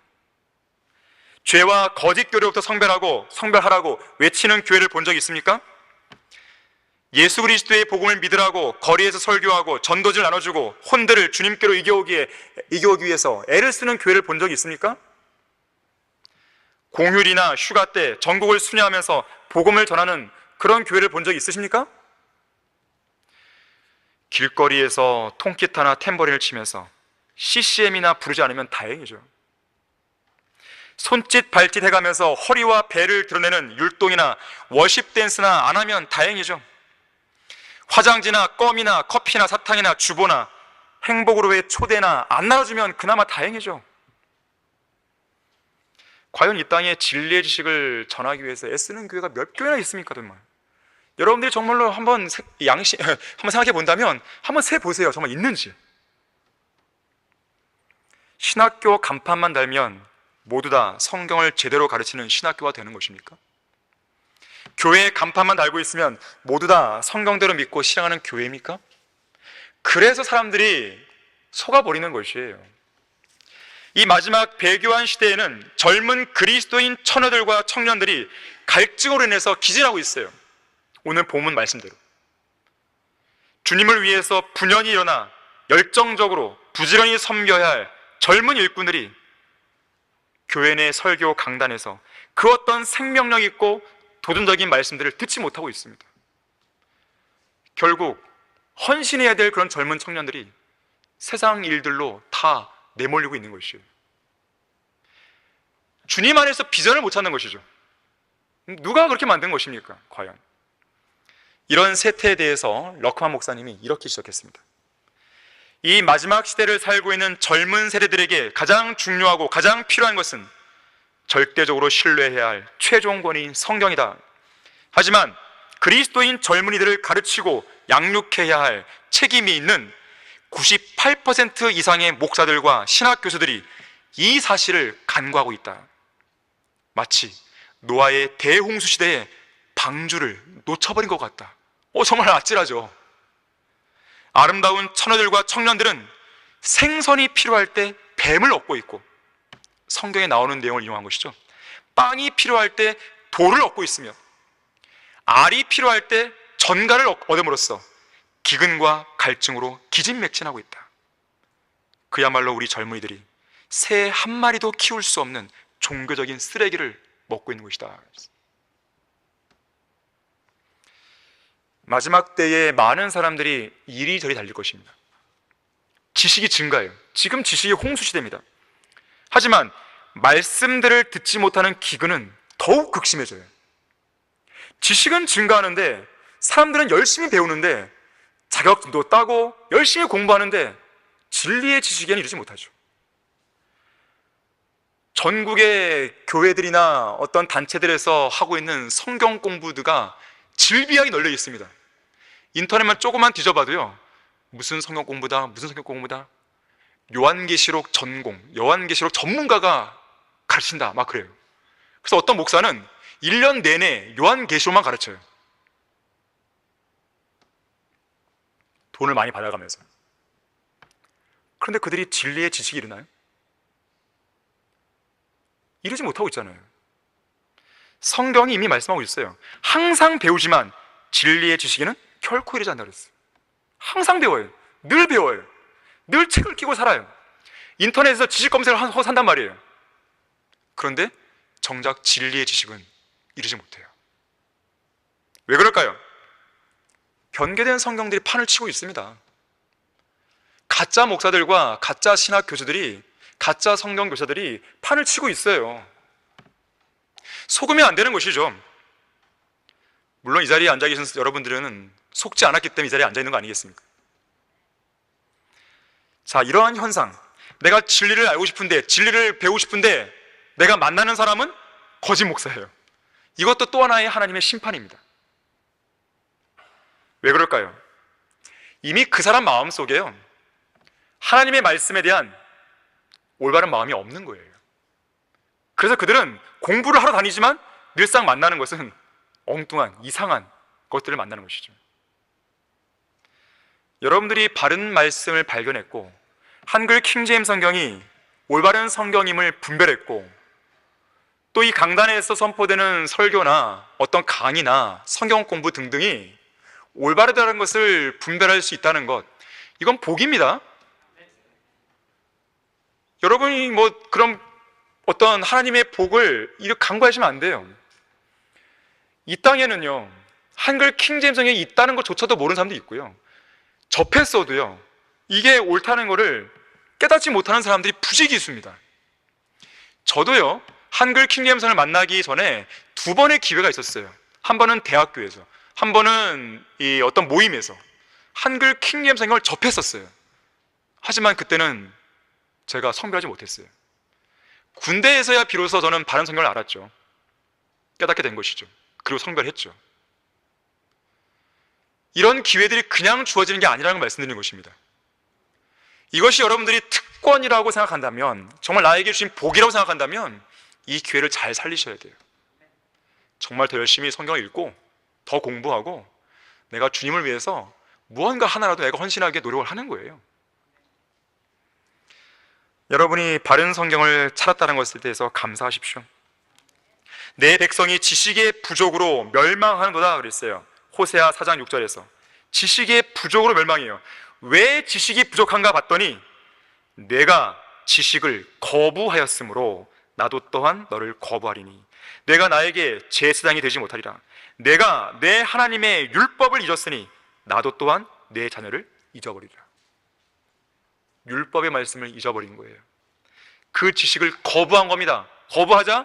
죄와 거짓 교리부터 성별하라고 외치는 교회를 본 적이 있습니까? 예수 그리스도의 복음을 믿으라고 거리에서 설교하고 전도지를 나눠주고 혼들을 주님께로 이겨오기 위해서 애를 쓰는 교회를 본 적이 있습니까? 공휴일이나 휴가 때 전국을 순회하면서 복음을 전하는 그런 교회를 본 적이 있으십니까? 길거리에서 통기타나 탬버린을 치면서 CCM이나 부르지 않으면 다행이죠. 손짓 발짓 해가면서 허리와 배를 드러내는 율동이나 워십 댄스나 안 하면 다행이죠. 화장지나 껌이나 커피나 사탕이나 주보나 행복으로의 초대나 안 나눠주면 그나마 다행이죠. 과연 이 땅에 진리의 지식을 전하기 위해서 애쓰는 교회가 몇 교회나 있습니까, 정말? 여러분들이 정말로 한번 생각해 본다면 한번 세 보세요. 정말 있는지. 신학교 간판만 달면 모두 다 성경을 제대로 가르치는 신학교가 되는 것입니까? 교회의 간판만 달고 있으면 모두 다 성경대로 믿고 실행하는 교회입니까? 그래서 사람들이 속아버리는 것이에요. 이 마지막 배교한 시대에는 젊은 그리스도인 처녀들과 청년들이 갈증으로 인해서 기진하고 있어요. 오늘 본문 말씀대로 주님을 위해서 분연히 일어나 열정적으로 부지런히 섬겨야 할 젊은 일꾼들이 교회 내 설교 강단에서 그 어떤 생명력 있고 도전적인 말씀들을 듣지 못하고 있습니다. 결국 헌신해야 될 그런 젊은 청년들이 세상 일들로 다 내몰리고 있는 것이에요. 주님 안에서 비전을 못 찾는 것이죠. 누가 그렇게 만든 것입니까, 과연? 이런 세태에 대해서 러크만 목사님이 이렇게 지적했습니다. 이 마지막 시대를 살고 있는 젊은 세대들에게 가장 중요하고 가장 필요한 것은 절대적으로 신뢰해야 할 최종 권위인 성경이다. 하지만 그리스도인 젊은이들을 가르치고 양육해야 할 책임이 있는 98% 이상의 목사들과 신학 교수들이 이 사실을 간과하고 있다. 마치 노아의 대홍수 시대에 방주를 놓쳐버린 것 같다. 정말 아찔하죠. 아름다운 처녀들과 청년들은 생선이 필요할 때 뱀을 얻고 있고, 성경에 나오는 내용을 이용한 것이죠. 빵이 필요할 때 돌을 얻고 있으며, 알이 필요할 때 전갈을 얻음으로써 기근과 갈증으로 기진맥진하고 있다. 그야말로 우리 젊은이들이 새 한 마리도 키울 수 없는 종교적인 쓰레기를 먹고 있는 것이다. 마지막 때에 많은 사람들이 이리저리 달릴 것입니다. 지식이 증가해요. 지금 지식이 홍수시대입니다. 하지만 말씀들을 듣지 못하는 기근은 더욱 극심해져요. 지식은 증가하는데 사람들은 열심히 배우는데 자격증도 따고 열심히 공부하는데 진리의 지식에는 이르지 못하죠. 전국의 교회들이나 어떤 단체들에서 하고 있는 성경 공부가 질비하게 널려 있습니다. 인터넷만 조금만 뒤져봐도요, 무슨 성경 공부다, 무슨 성경 공부다, 요한계시록 전공, 요한계시록 전문가가 가르친다, 막 그래요. 그래서 어떤 목사는 1년 내내 요한계시록만 가르쳐요. 돈을 많이 받아가면서. 그런데 그들이 진리의 지식이 이르나요? 이르지 못하고 있잖아요. 성경이 이미 말씀하고 있어요. 항상 배우지만 진리의 지식에는 결코 이르지 않는다 그랬어요. 항상 배워요. 늘 배워요. 늘 책을 끼고 살아요. 인터넷에서 지식 검색을 하고 산단 말이에요. 그런데 정작 진리의 지식은 이르지 못해요. 왜 그럴까요? 변개된 성경들이 판을 치고 있습니다. 가짜 목사들과 가짜 신학 교수들이, 가짜 성경 교사들이 판을 치고 있어요. 속으면 안 되는 것이죠. 물론 이 자리에 앉아 계신 여러분들은 속지 않았기 때문에 이 자리에 앉아 있는 거 아니겠습니까? 자, 이러한 현상, 내가 진리를 알고 싶은데, 진리를 배우고 싶은데 내가 만나는 사람은 거짓 목사예요. 이것도 또 하나의 하나님의 심판입니다. 왜 그럴까요? 이미 그 사람 마음속에요, 하나님의 말씀에 대한 올바른 마음이 없는 거예요. 그래서 그들은 공부를 하러 다니지만 늘상 만나는 것은 엉뚱한 이상한 것들을 만나는 것이죠. 여러분들이 바른 말씀을 발견했고 한글 킹제임스 성경이 올바른 성경임을 분별했고 또 이 강단에서 선포되는 설교나 어떤 강의나 성경 공부 등등이 올바르다는 것을 분별할 수 있다는 것, 이건 복입니다. 여러분이 그럼 어떤 하나님의 복을 이렇게 간과하시면 안 돼요. 이 땅에는요, 한글 킹제임스 성경이 있다는 것조차도 모르는 사람도 있고요, 접했어도요, 이게 옳다는 것을 깨닫지 못하는 사람들이 부지기수입니다. 저도요, 한글 킹제임스를 만나기 전에 두 번의 기회가 있었어요. 한 번은 대학교에서, 한 번은 이 어떤 모임에서 한글 킹제임스 성경을 접했었어요. 하지만 그때는 제가 성별하지 못했어요. 군대에서야 비로소 저는 바른 성경을 알았죠. 깨닫게 된 것이죠. 그리고 성별했죠. 이런 기회들이 그냥 주어지는 게 아니라는 걸 말씀드리는 것입니다. 이것이 여러분들이 특권이라고 생각한다면, 정말 나에게 주신 복이라고 생각한다면 이 기회를 잘 살리셔야 돼요. 정말 더 열심히 성경을 읽고 더 공부하고 내가 주님을 위해서 무언가 하나라도 내가 헌신하게 노력을 하는 거예요. 여러분이 바른 성경을 찾았다는 것에 대해서 감사하십시오. 내 백성이 지식의 부족으로 멸망하는도다 그랬어요. 호세아 4장 6절에서 지식의 부족으로 멸망해요. 왜 지식이 부족한가 봤더니 내가 지식을 거부하였으므로 나도 또한 너를 거부하리니 내가 나에게 제사장이 되지 못하리라. 내가 내 하나님의 율법을 잊었으니 나도 또한 내 자녀를 잊어버리리라. 율법의 말씀을 잊어버린 거예요. 그 지식을 거부한 겁니다. 거부하자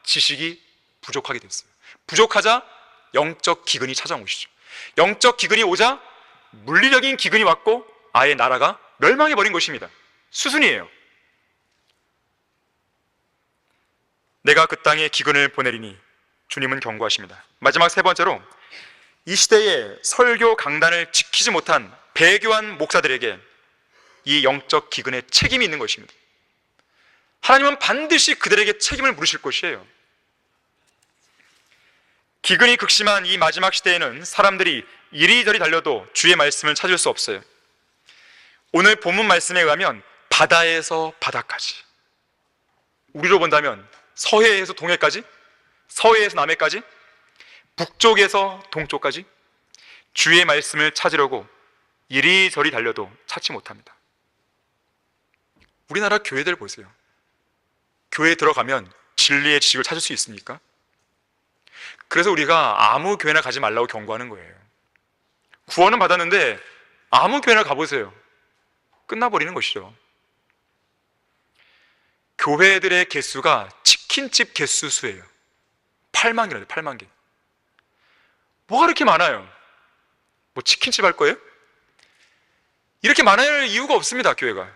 지식이 부족하게 됐어요. 부족하자 영적 기근이 찾아온 것이죠. 영적 기근이 오자 물리적인 기근이 왔고 아예 나라가 멸망해버린 것입니다. 수순이에요. 내가 그 땅에 기근을 보내리니 주님은 경고하십니다. 마지막 세 번째로, 이 시대에 설교 강단을 지키지 못한 배교한 목사들에게 이 영적 기근에 책임이 있는 것입니다. 하나님은 반드시 그들에게 책임을 물으실 것이에요. 기근이 극심한 이 마지막 시대에는 사람들이 이리저리 달려도 주의 말씀을 찾을 수 없어요. 오늘 본문 말씀에 의하면 바다에서 바다까지, 우리로 본다면 서해에서 동해까지, 서해에서 남해까지, 북쪽에서 동쪽까지 주의 말씀을 찾으려고 이리저리 달려도 찾지 못합니다. 우리나라 교회들 보세요. 교회에 들어가면 진리의 지식을 찾을 수 있습니까? 그래서 우리가 아무 교회나 가지 말라고 경고하는 거예요. 구원은 받았는데 아무 교회나 가보세요. 끝나버리는 것이죠. 교회들의 개수가 치킨집 개수 수예요. 8만 개라요. 8만 개. 뭐가 그렇게 많아요? 뭐 치킨집 할 거예요? 이렇게 많을 이유가 없습니다. 교회가.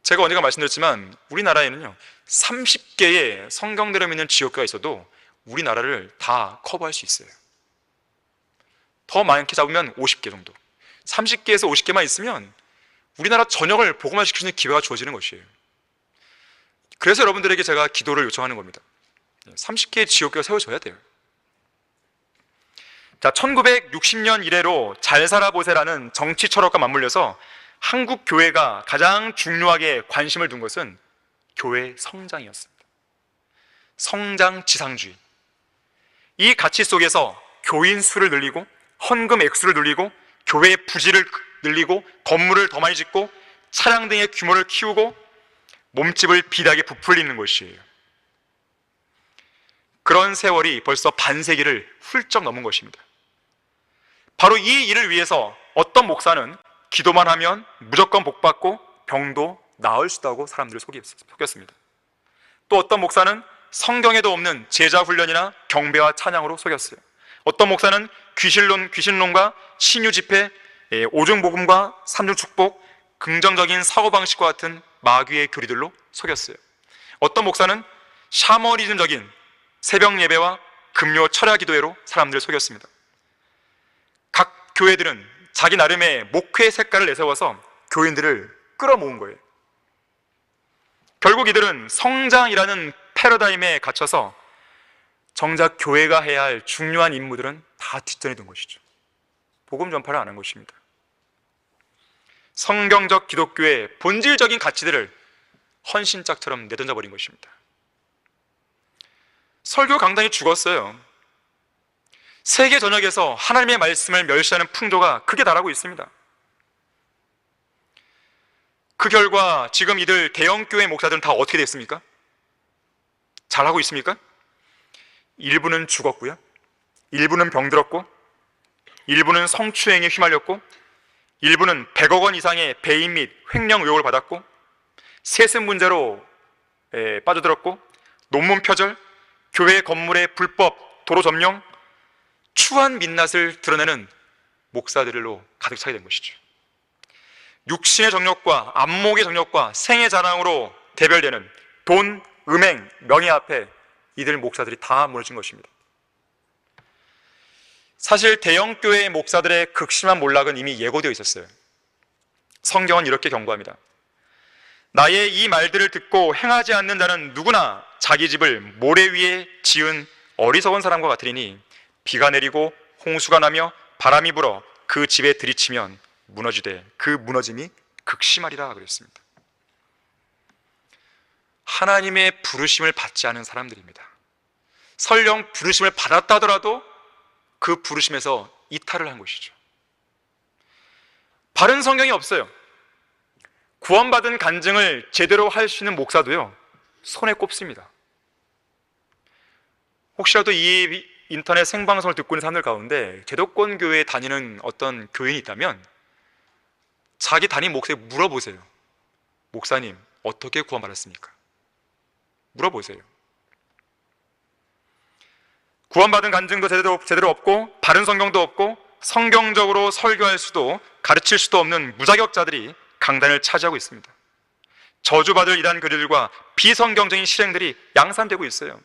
제가 언젠가 말씀드렸지만 우리나라에는요 30개의 성경대로 믿는 지역교회가 있어도 우리나라를 다 커버할 수 있어요. 더 많게 잡으면 50개 정도, 30개에서 50개만 있으면 우리나라 전역을 복음화 시킬 수 있는 기회가 주어지는 것이에요. 그래서 여러분들에게 제가 기도를 요청하는 겁니다. 30개의 지역교회가 세워져야 돼요. 자, 1960년 이래로 잘 살아보세라는 정치 철학과 맞물려서 한국 교회가 가장 중요하게 관심을 둔 것은 교회 성장이었습니다. 성장 지상주의. 이 가치 속에서 교인 수를 늘리고 헌금 액수를 늘리고 교회의 부지를 늘리고 건물을 더 많이 짓고 차량 등의 규모를 키우고 몸집을 비대하게 부풀리는 것이에요. 그런 세월이 벌써 반세기를 훌쩍 넘은 것입니다. 바로 이 일을 위해서 어떤 목사는 기도만 하면 무조건 복받고 병도 나을 수 있다고 사람들을 속였습니다. 또 어떤 목사는 성경에도 없는 제자 훈련이나 경배와 찬양으로 속였어요. 어떤 목사는 귀신론과 신유 집회, 오중복음과 삼중축복, 긍정적인 사고방식과 같은 마귀의 교리들로 속였어요. 어떤 목사는 샤머니즘적인 새벽 예배와 금요 철야 기도회로 사람들을 속였습니다. 각 교회들은 자기 나름의 목회 색깔을 내세워서 교인들을 끌어모은 거예요. 결국 이들은 성장이라는 패러다임에 갇혀서 정작 교회가 해야 할 중요한 임무들은 다 뒷전에 둔 것이죠. 복음 전파를 안 한 것입니다. 성경적 기독교의 본질적인 가치들을 헌신짝처럼 내던져 버린 것입니다. 설교 강단이 죽었어요. 세계 전역에서 하나님의 말씀을 멸시하는 풍조가 크게 달하고 있습니다. 그 결과 지금 이들 대형교회 목사들은 다 어떻게 됐습니까? 잘하고 있습니까? 일부는 죽었고요, 일부는 병들었고, 일부는 성추행에 휘말렸고, 일부는 100억 원 이상의 배임 및 횡령 의혹을 받았고, 세습 문제로 빠져들었고, 논문 표절, 교회 건물의 불법 도로 점령, 추한 민낯을 드러내는 목사들로 가득 차게 된 것이죠. 육신의 정욕과 안목의 정욕과 생의 자랑으로 대별되는 돈, 음행, 명예 앞에 이들 목사들이 다 무너진 것입니다. 사실 대형교회 목사들의 극심한 몰락은 이미 예고되어 있었어요. 성경은 이렇게 경고합니다. 나의 이 말들을 듣고 행하지 않는 자는 누구나 자기 집을 모래 위에 지은 어리석은 사람과 같으리니 비가 내리고 홍수가 나며 바람이 불어 그 집에 들이치면 무너지되 그 무너짐이 극심하리라 그랬습니다. 하나님의 부르심을 받지 않은 사람들입니다. 설령 부르심을 받았다 하더라도 그 부르심에서 이탈을 한 것이죠. 바른 성경이 없어요. 구원받은 간증을 제대로 할 수 있는 목사도요, 손에 꼽습니다. 혹시라도 이 인터넷 생방송을 듣고 있는 사람들 가운데 제도권 교회에 다니는 어떤 교인이 있다면 자기 담임 목사에게 물어보세요. 목사님, 어떻게 구원받았습니까? 물어보세요. 구원받은 간증도 제대로 없고 바른 성경도 없고 성경적으로 설교할 수도 가르칠 수도 없는 무자격자들이 강단을 차지하고 있습니다. 저주받을 이단 교리들과 비성경적인 실행들이 양산되고 있어요.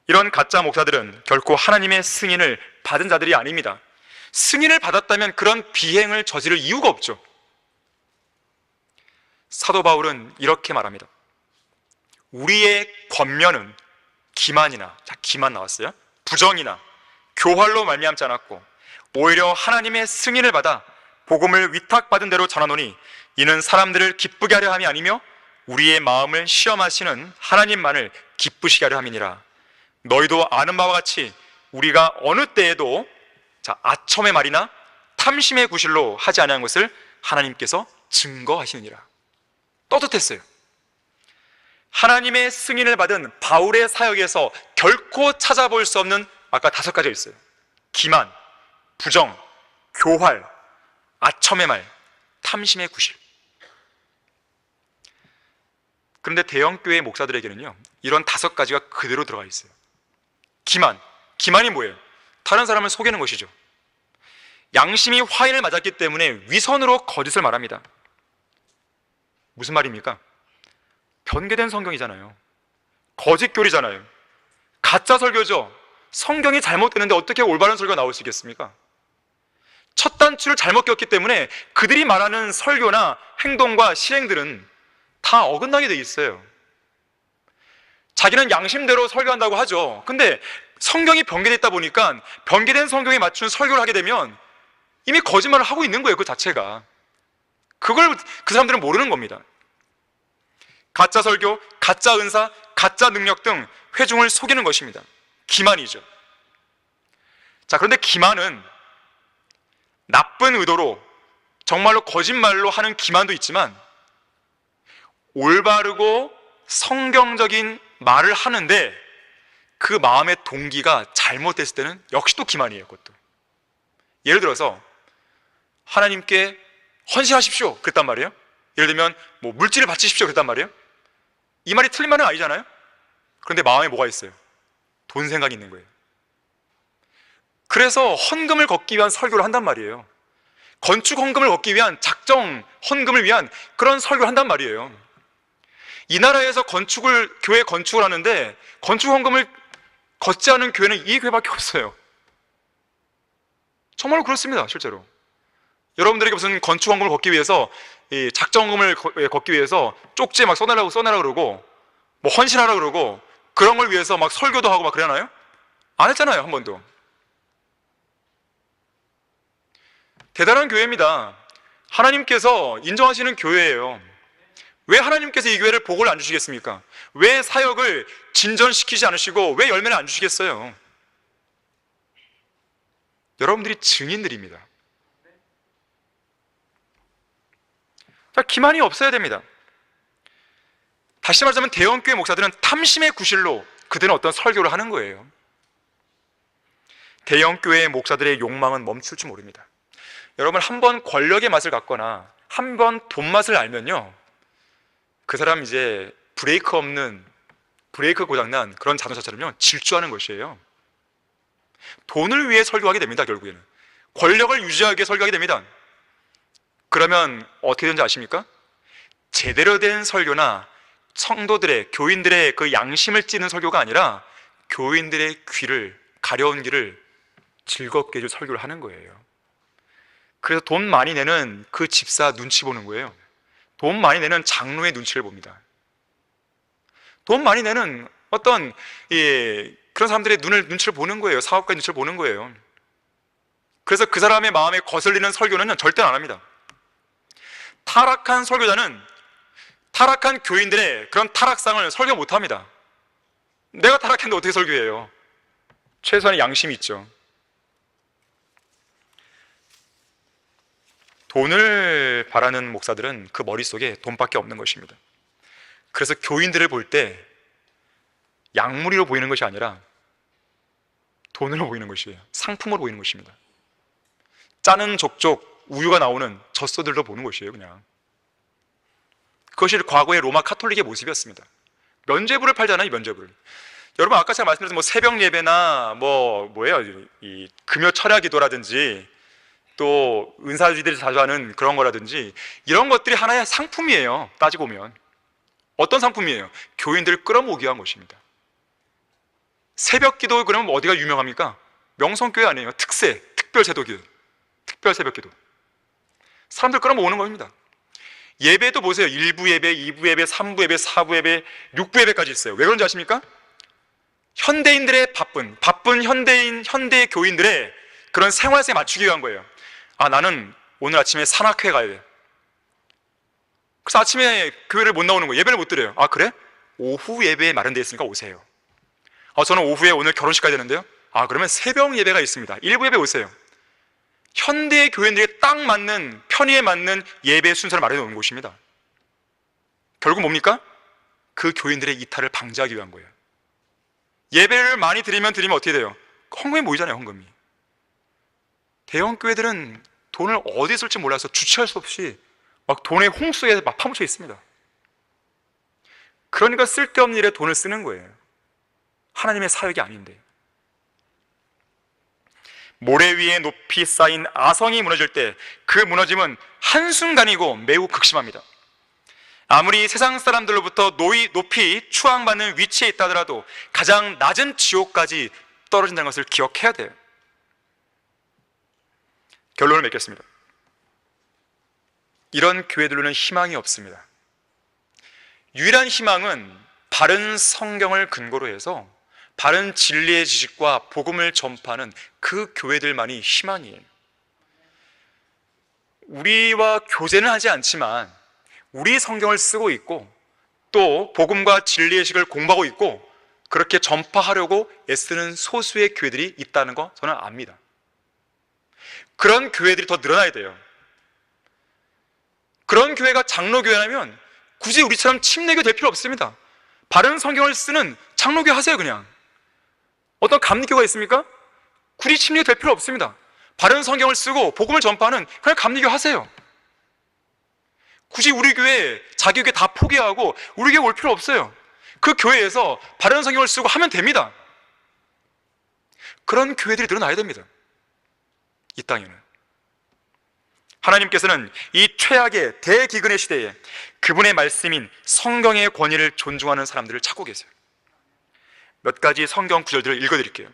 이런 가짜 목사들은 결코 하나님의 승인을 받은 자들이 아닙니다. 승인을 받았다면 그런 비행을 저지를 이유가 없죠. 사도 바울은 이렇게 말합니다. 우리의 권면은 기만이나, 기만 나왔어요, 부정이나 교활로 말미암지 않았고 오히려 하나님의 승인을 받아 복음을 위탁받은 대로 전하노니 이는 사람들을 기쁘게 하려 함이 아니며 우리의 마음을 시험하시는 하나님만을 기쁘시게 하려 함이니라. 너희도 아는 바와 같이 우리가 어느 때에도 아첨의 말이나 탐심의 구실로 하지 아니한 것을 하나님께서 증거하시느니라. 떳떳했어요. 하나님의 승인을 받은 바울의 사역에서 결코 찾아볼 수 없는 아까 5가지가 있어요. 기만, 부정, 교활, 아첨의 말, 탐심의 구실. 그런데 대형교회 목사들에게는요, 이런 5가지가 그대로 들어가 있어요. 기만이 뭐예요? 다른 사람을 속이는 것이죠. 양심이 화인을 맞았기 때문에 위선으로 거짓을 말합니다. 무슨 말입니까? 변개된 성경이잖아요. 거짓 교리잖아요. 가짜 설교죠. 성경이 잘못되는데 어떻게 올바른 설교가 나올 수 있겠습니까? 첫 단추를 잘못 꼈기 때문에 그들이 말하는 설교나 행동과 실행들은 다 어긋나게 돼 있어요. 자기는 양심대로 설교한다고 하죠. 근데 성경이 변개됐다 보니까 변개된 성경에 맞춘 설교를 하게 되면 이미 거짓말을 하고 있는 거예요. 그 자체가. 그걸 그 사람들은 모르는 겁니다. 가짜 설교, 가짜 은사, 가짜 능력 등 회중을 속이는 것입니다. 기만이죠. 자, 그런데 기만은 나쁜 의도로 정말로 거짓말로 하는 기만도 있지만 올바르고 성경적인 말을 하는데 그 마음의 동기가 잘못됐을 때는 역시 또 기만이에요. 그것도. 예를 들어서 하나님께 헌신하십시오 그랬단 말이에요. 예를 들면 뭐 물질을 바치십시오 그랬단 말이에요. 이 말이 틀린 말은 아니잖아요. 그런데 마음에 뭐가 있어요? 돈 생각이 있는 거예요. 그래서 헌금을 걷기 위한 설교를 한단 말이에요. 건축 헌금을 걷기 위한 작정 헌금을 위한 그런 설교를 한단 말이에요. 이 나라에서 교회 건축을 하는데 건축 헌금을 걷지 않은 교회는 이 교회밖에 없어요. 정말 그렇습니다. 실제로 여러분들에게 무슨 건축 헌금을 걷기 위해서, 이 작정 헌금을 걷기 위해서 쪽지에 막 써내라고 그러고, 뭐 헌신하라 그러고, 그런 걸 위해서 막 설교도 하고 막 그러나요? 안 했잖아요, 한 번도. 대단한 교회입니다. 하나님께서 인정하시는 교회예요. 왜 하나님께서 이 교회를 복을 안 주시겠습니까? 왜 사역을 진전시키지 않으시고 왜 열매를 안 주시겠어요? 여러분들이 증인들입니다. 자, 기만이 없어야 됩니다. 다시 말하자면 대형교회 목사들은 탐심의 구실로 그들은 어떤 설교를 하는 거예요. 대형교회 목사들의 욕망은 멈출 줄 모릅니다. 여러분, 한 번 권력의 맛을 갖거나 한 번 돈 맛을 알면요, 그 사람 이제 브레이크 고장난 그런 자동차처럼요 질주하는 것이에요. 돈을 위해 설교하게 됩니다. 결국에는 권력을 유지하기 위해 설교하게 됩니다. 그러면 어떻게 되는지 아십니까? 제대로 된 설교나 성도들의, 교인들의 그 양심을 찌는 설교가 아니라 교인들의 가려운 귀를 즐겁게 해줄 설교를 하는 거예요. 그래서 돈 많이 내는 그 집사 눈치 보는 거예요. 돈 많이 내는 장로의 눈치를 봅니다. 돈 많이 내는 어떤 그런 사람들의 눈치를 보는 거예요. 사업가의 눈치를 보는 거예요. 그래서 그 사람의 마음에 거슬리는 설교는 절대 안 합니다. 타락한 설교자는 타락한 교인들의 그런 타락상을 설교 못 합니다. 내가 타락했는데 어떻게 설교해요? 최소한의 양심이 있죠. 돈을 바라는 목사들은 그 머릿속에 돈밖에 없는 것입니다. 그래서 교인들을 볼 때 양무리로 보이는 것이 아니라 돈으로 보이는 것이에요. 상품으로 보이는 것입니다. 짜는 족족 우유가 나오는 젖소들로 보는 것이에요. 그냥 그것이 과거의 로마 카톨릭의 모습이었습니다. 면죄부를 팔잖아요. 면죄부를. 여러분, 아까 제가 말씀드린 뭐 새벽 예배나 이 금요 철야 기도라든지 또 은사주의들이 자주 하는 그런 거라든지 이런 것들이 하나의 상품이에요. 따지고 보면 어떤 상품이에요? 교인들을 끌어모으기 위한 것입니다. 새벽 기도, 그러면 어디가 유명합니까? 명성교회 아니에요. 특별 제도기도, 특별 새벽 기도. 사람들 끌어모으는 겁니다. 예배도 보세요. 1부 예배, 2부 예배, 3부 예배, 4부 예배, 6부 예배까지 있어요. 왜 그런지 아십니까? 현대인들의 바쁜 현대 교인들의 그런 생활에 맞추기 위한 거예요. 아, 나는 오늘 아침에 산악회 가야 돼. 그래서 아침에 교회를 못 나오는 거예요. 예배를 못 드려요. 아, 그래? 오후 예배에 마련되어 있으니까 오세요. 저는 오후에 오늘 결혼식 가야 되는데요. 아, 그러면 새벽 예배가 있습니다. 1부 예배 오세요. 현대 교인들이 딱 맞는, 편의에 맞는 예배 순서를 마련해 놓은 곳입니다. 결국 뭡니까? 그 교인들의 이탈을 방지하기 위한 거예요. 예배를 많이 드리면 어떻게 돼요? 헌금이 모이잖아요. 헌금이. 대형 교회들은 돈을 어디에 쓸지 몰라서 주체할 수 없이 막 돈의 홍수에 막 파묻혀 있습니다. 그러니까 쓸데없는 일에 돈을 쓰는 거예요. 하나님의 사역이 아닌데. 모래 위에 높이 쌓인 아성이 무너질 때 그 무너짐은 한순간이고 매우 극심합니다. 아무리 세상 사람들로부터 높이 추앙받는 위치에 있다 하더라도 가장 낮은 지옥까지 떨어진다는 것을 기억해야 돼요. 결론을 맺겠습니다. 이런 교회들로는 희망이 없습니다. 유일한 희망은 바른 성경을 근거로 해서 바른 진리의 지식과 복음을 전파하는 그 교회들만이 희망이에요. 우리와 교제는 하지 않지만 우리 성경을 쓰고 있고 또 복음과 진리의 지식을 공부하고 있고 그렇게 전파하려고 애쓰는 소수의 교회들이 있다는 거 저는 압니다. 그런 교회들이 더 늘어나야 돼요. 그런 교회가 장로교회라면 굳이 우리처럼 침례교 될 필요 없습니다. 바른 성경을 쓰는 장로교 하세요. 그냥 어떤 감리교가 있습니까? 굳이 침례교 될 필요 없습니다. 바른 성경을 쓰고 복음을 전파하는 그냥 감리교 하세요. 굳이 우리 교회, 자기 교회 다 포기하고 우리 교회 올 필요 없어요. 그 교회에서 바른 성경을 쓰고 하면 됩니다. 그런 교회들이 늘어나야 됩니다. 이 땅에는. 하나님께서는 이 최악의 대기근의 시대에 그분의 말씀인 성경의 권위를 존중하는 사람들을 찾고 계세요. 몇 가지 성경 구절들을 읽어드릴게요.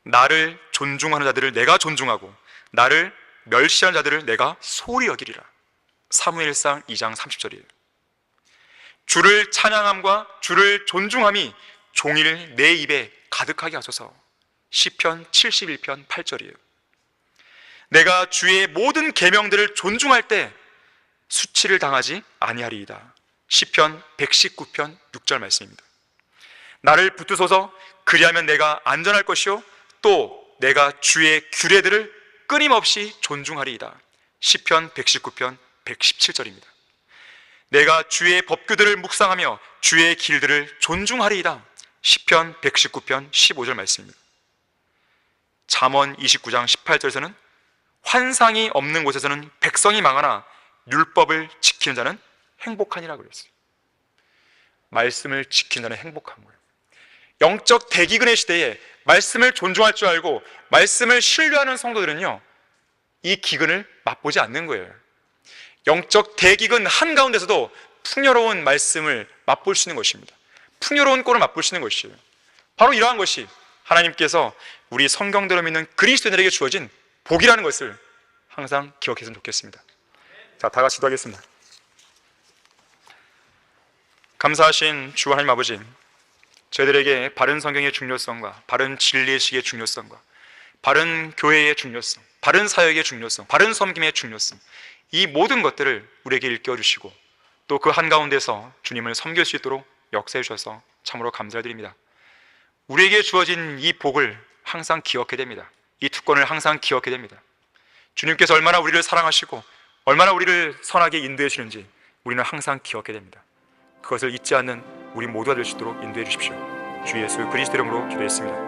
나를 존중하는 자들을 내가 존중하고 나를 멸시하는 자들을 내가 소홀히 여기리라. 사무엘상 2장 30절이에요. 주를 찬양함과 주를 존중함이 종일 내 입에 가득하게 하소서. 시편 71편 8절이에요. 내가 주의 모든 계명들을 존중할 때 수치를 당하지 아니하리이다. 시편 119편 6절 말씀입니다. 나를 붙드소서. 그리하면 내가 안전할 것이요 또 내가 주의 규례들을 끊임없이 존중하리이다. 시편 119편 117절입니다. 내가 주의 법규들을 묵상하며 주의 길들을 존중하리이다. 시편 119편 15절 말씀입니다. 잠언 29장 18절에서는 환상이 없는 곳에서는 백성이 망하나 율법을 지키는 자는 행복하니라 그랬어요. 말씀을 지키는 자는 행복한 거예요. 영적 대기근의 시대에 말씀을 존중할 줄 알고 말씀을 신뢰하는 성도들은요, 이 기근을 맛보지 않는 거예요. 영적 대기근 한가운데서도 풍요로운 말씀을 맛볼 수 있는 것입니다. 풍요로운 꼴을 맛볼 수 있는 것이에요. 바로 이러한 것이 하나님께서 우리 성경대로 믿는 그리스도인들에게 주어진 복이라는 것을 항상 기억했으면 좋겠습니다. 자, 다 같이 기도하겠습니다. 감사하신 주 하나님 아버지, 저희들에게 바른 성경의 중요성과 바른 진리의식의 중요성과 바른 교회의 중요성, 바른 사역의 중요성, 바른 섬김의 중요성, 이 모든 것들을 우리에게 일깨워주시고 또 그 한가운데서 주님을 섬길 수 있도록 역사해 주셔서 참으로 감사드립니다. 우리에게 주어진 이 복을 항상 기억해야 됩니다. 이 특권을 항상 기억해야 됩니다. 주님께서 얼마나 우리를 사랑하시고 얼마나 우리를 선하게 인도해 주시는지 우리는 항상 기억해야 됩니다. 그것을 잊지 않는 우리 모두가 될 수 있도록 인도해 주십시오. 주 예수 그리스도 이름으로 기도했습니다.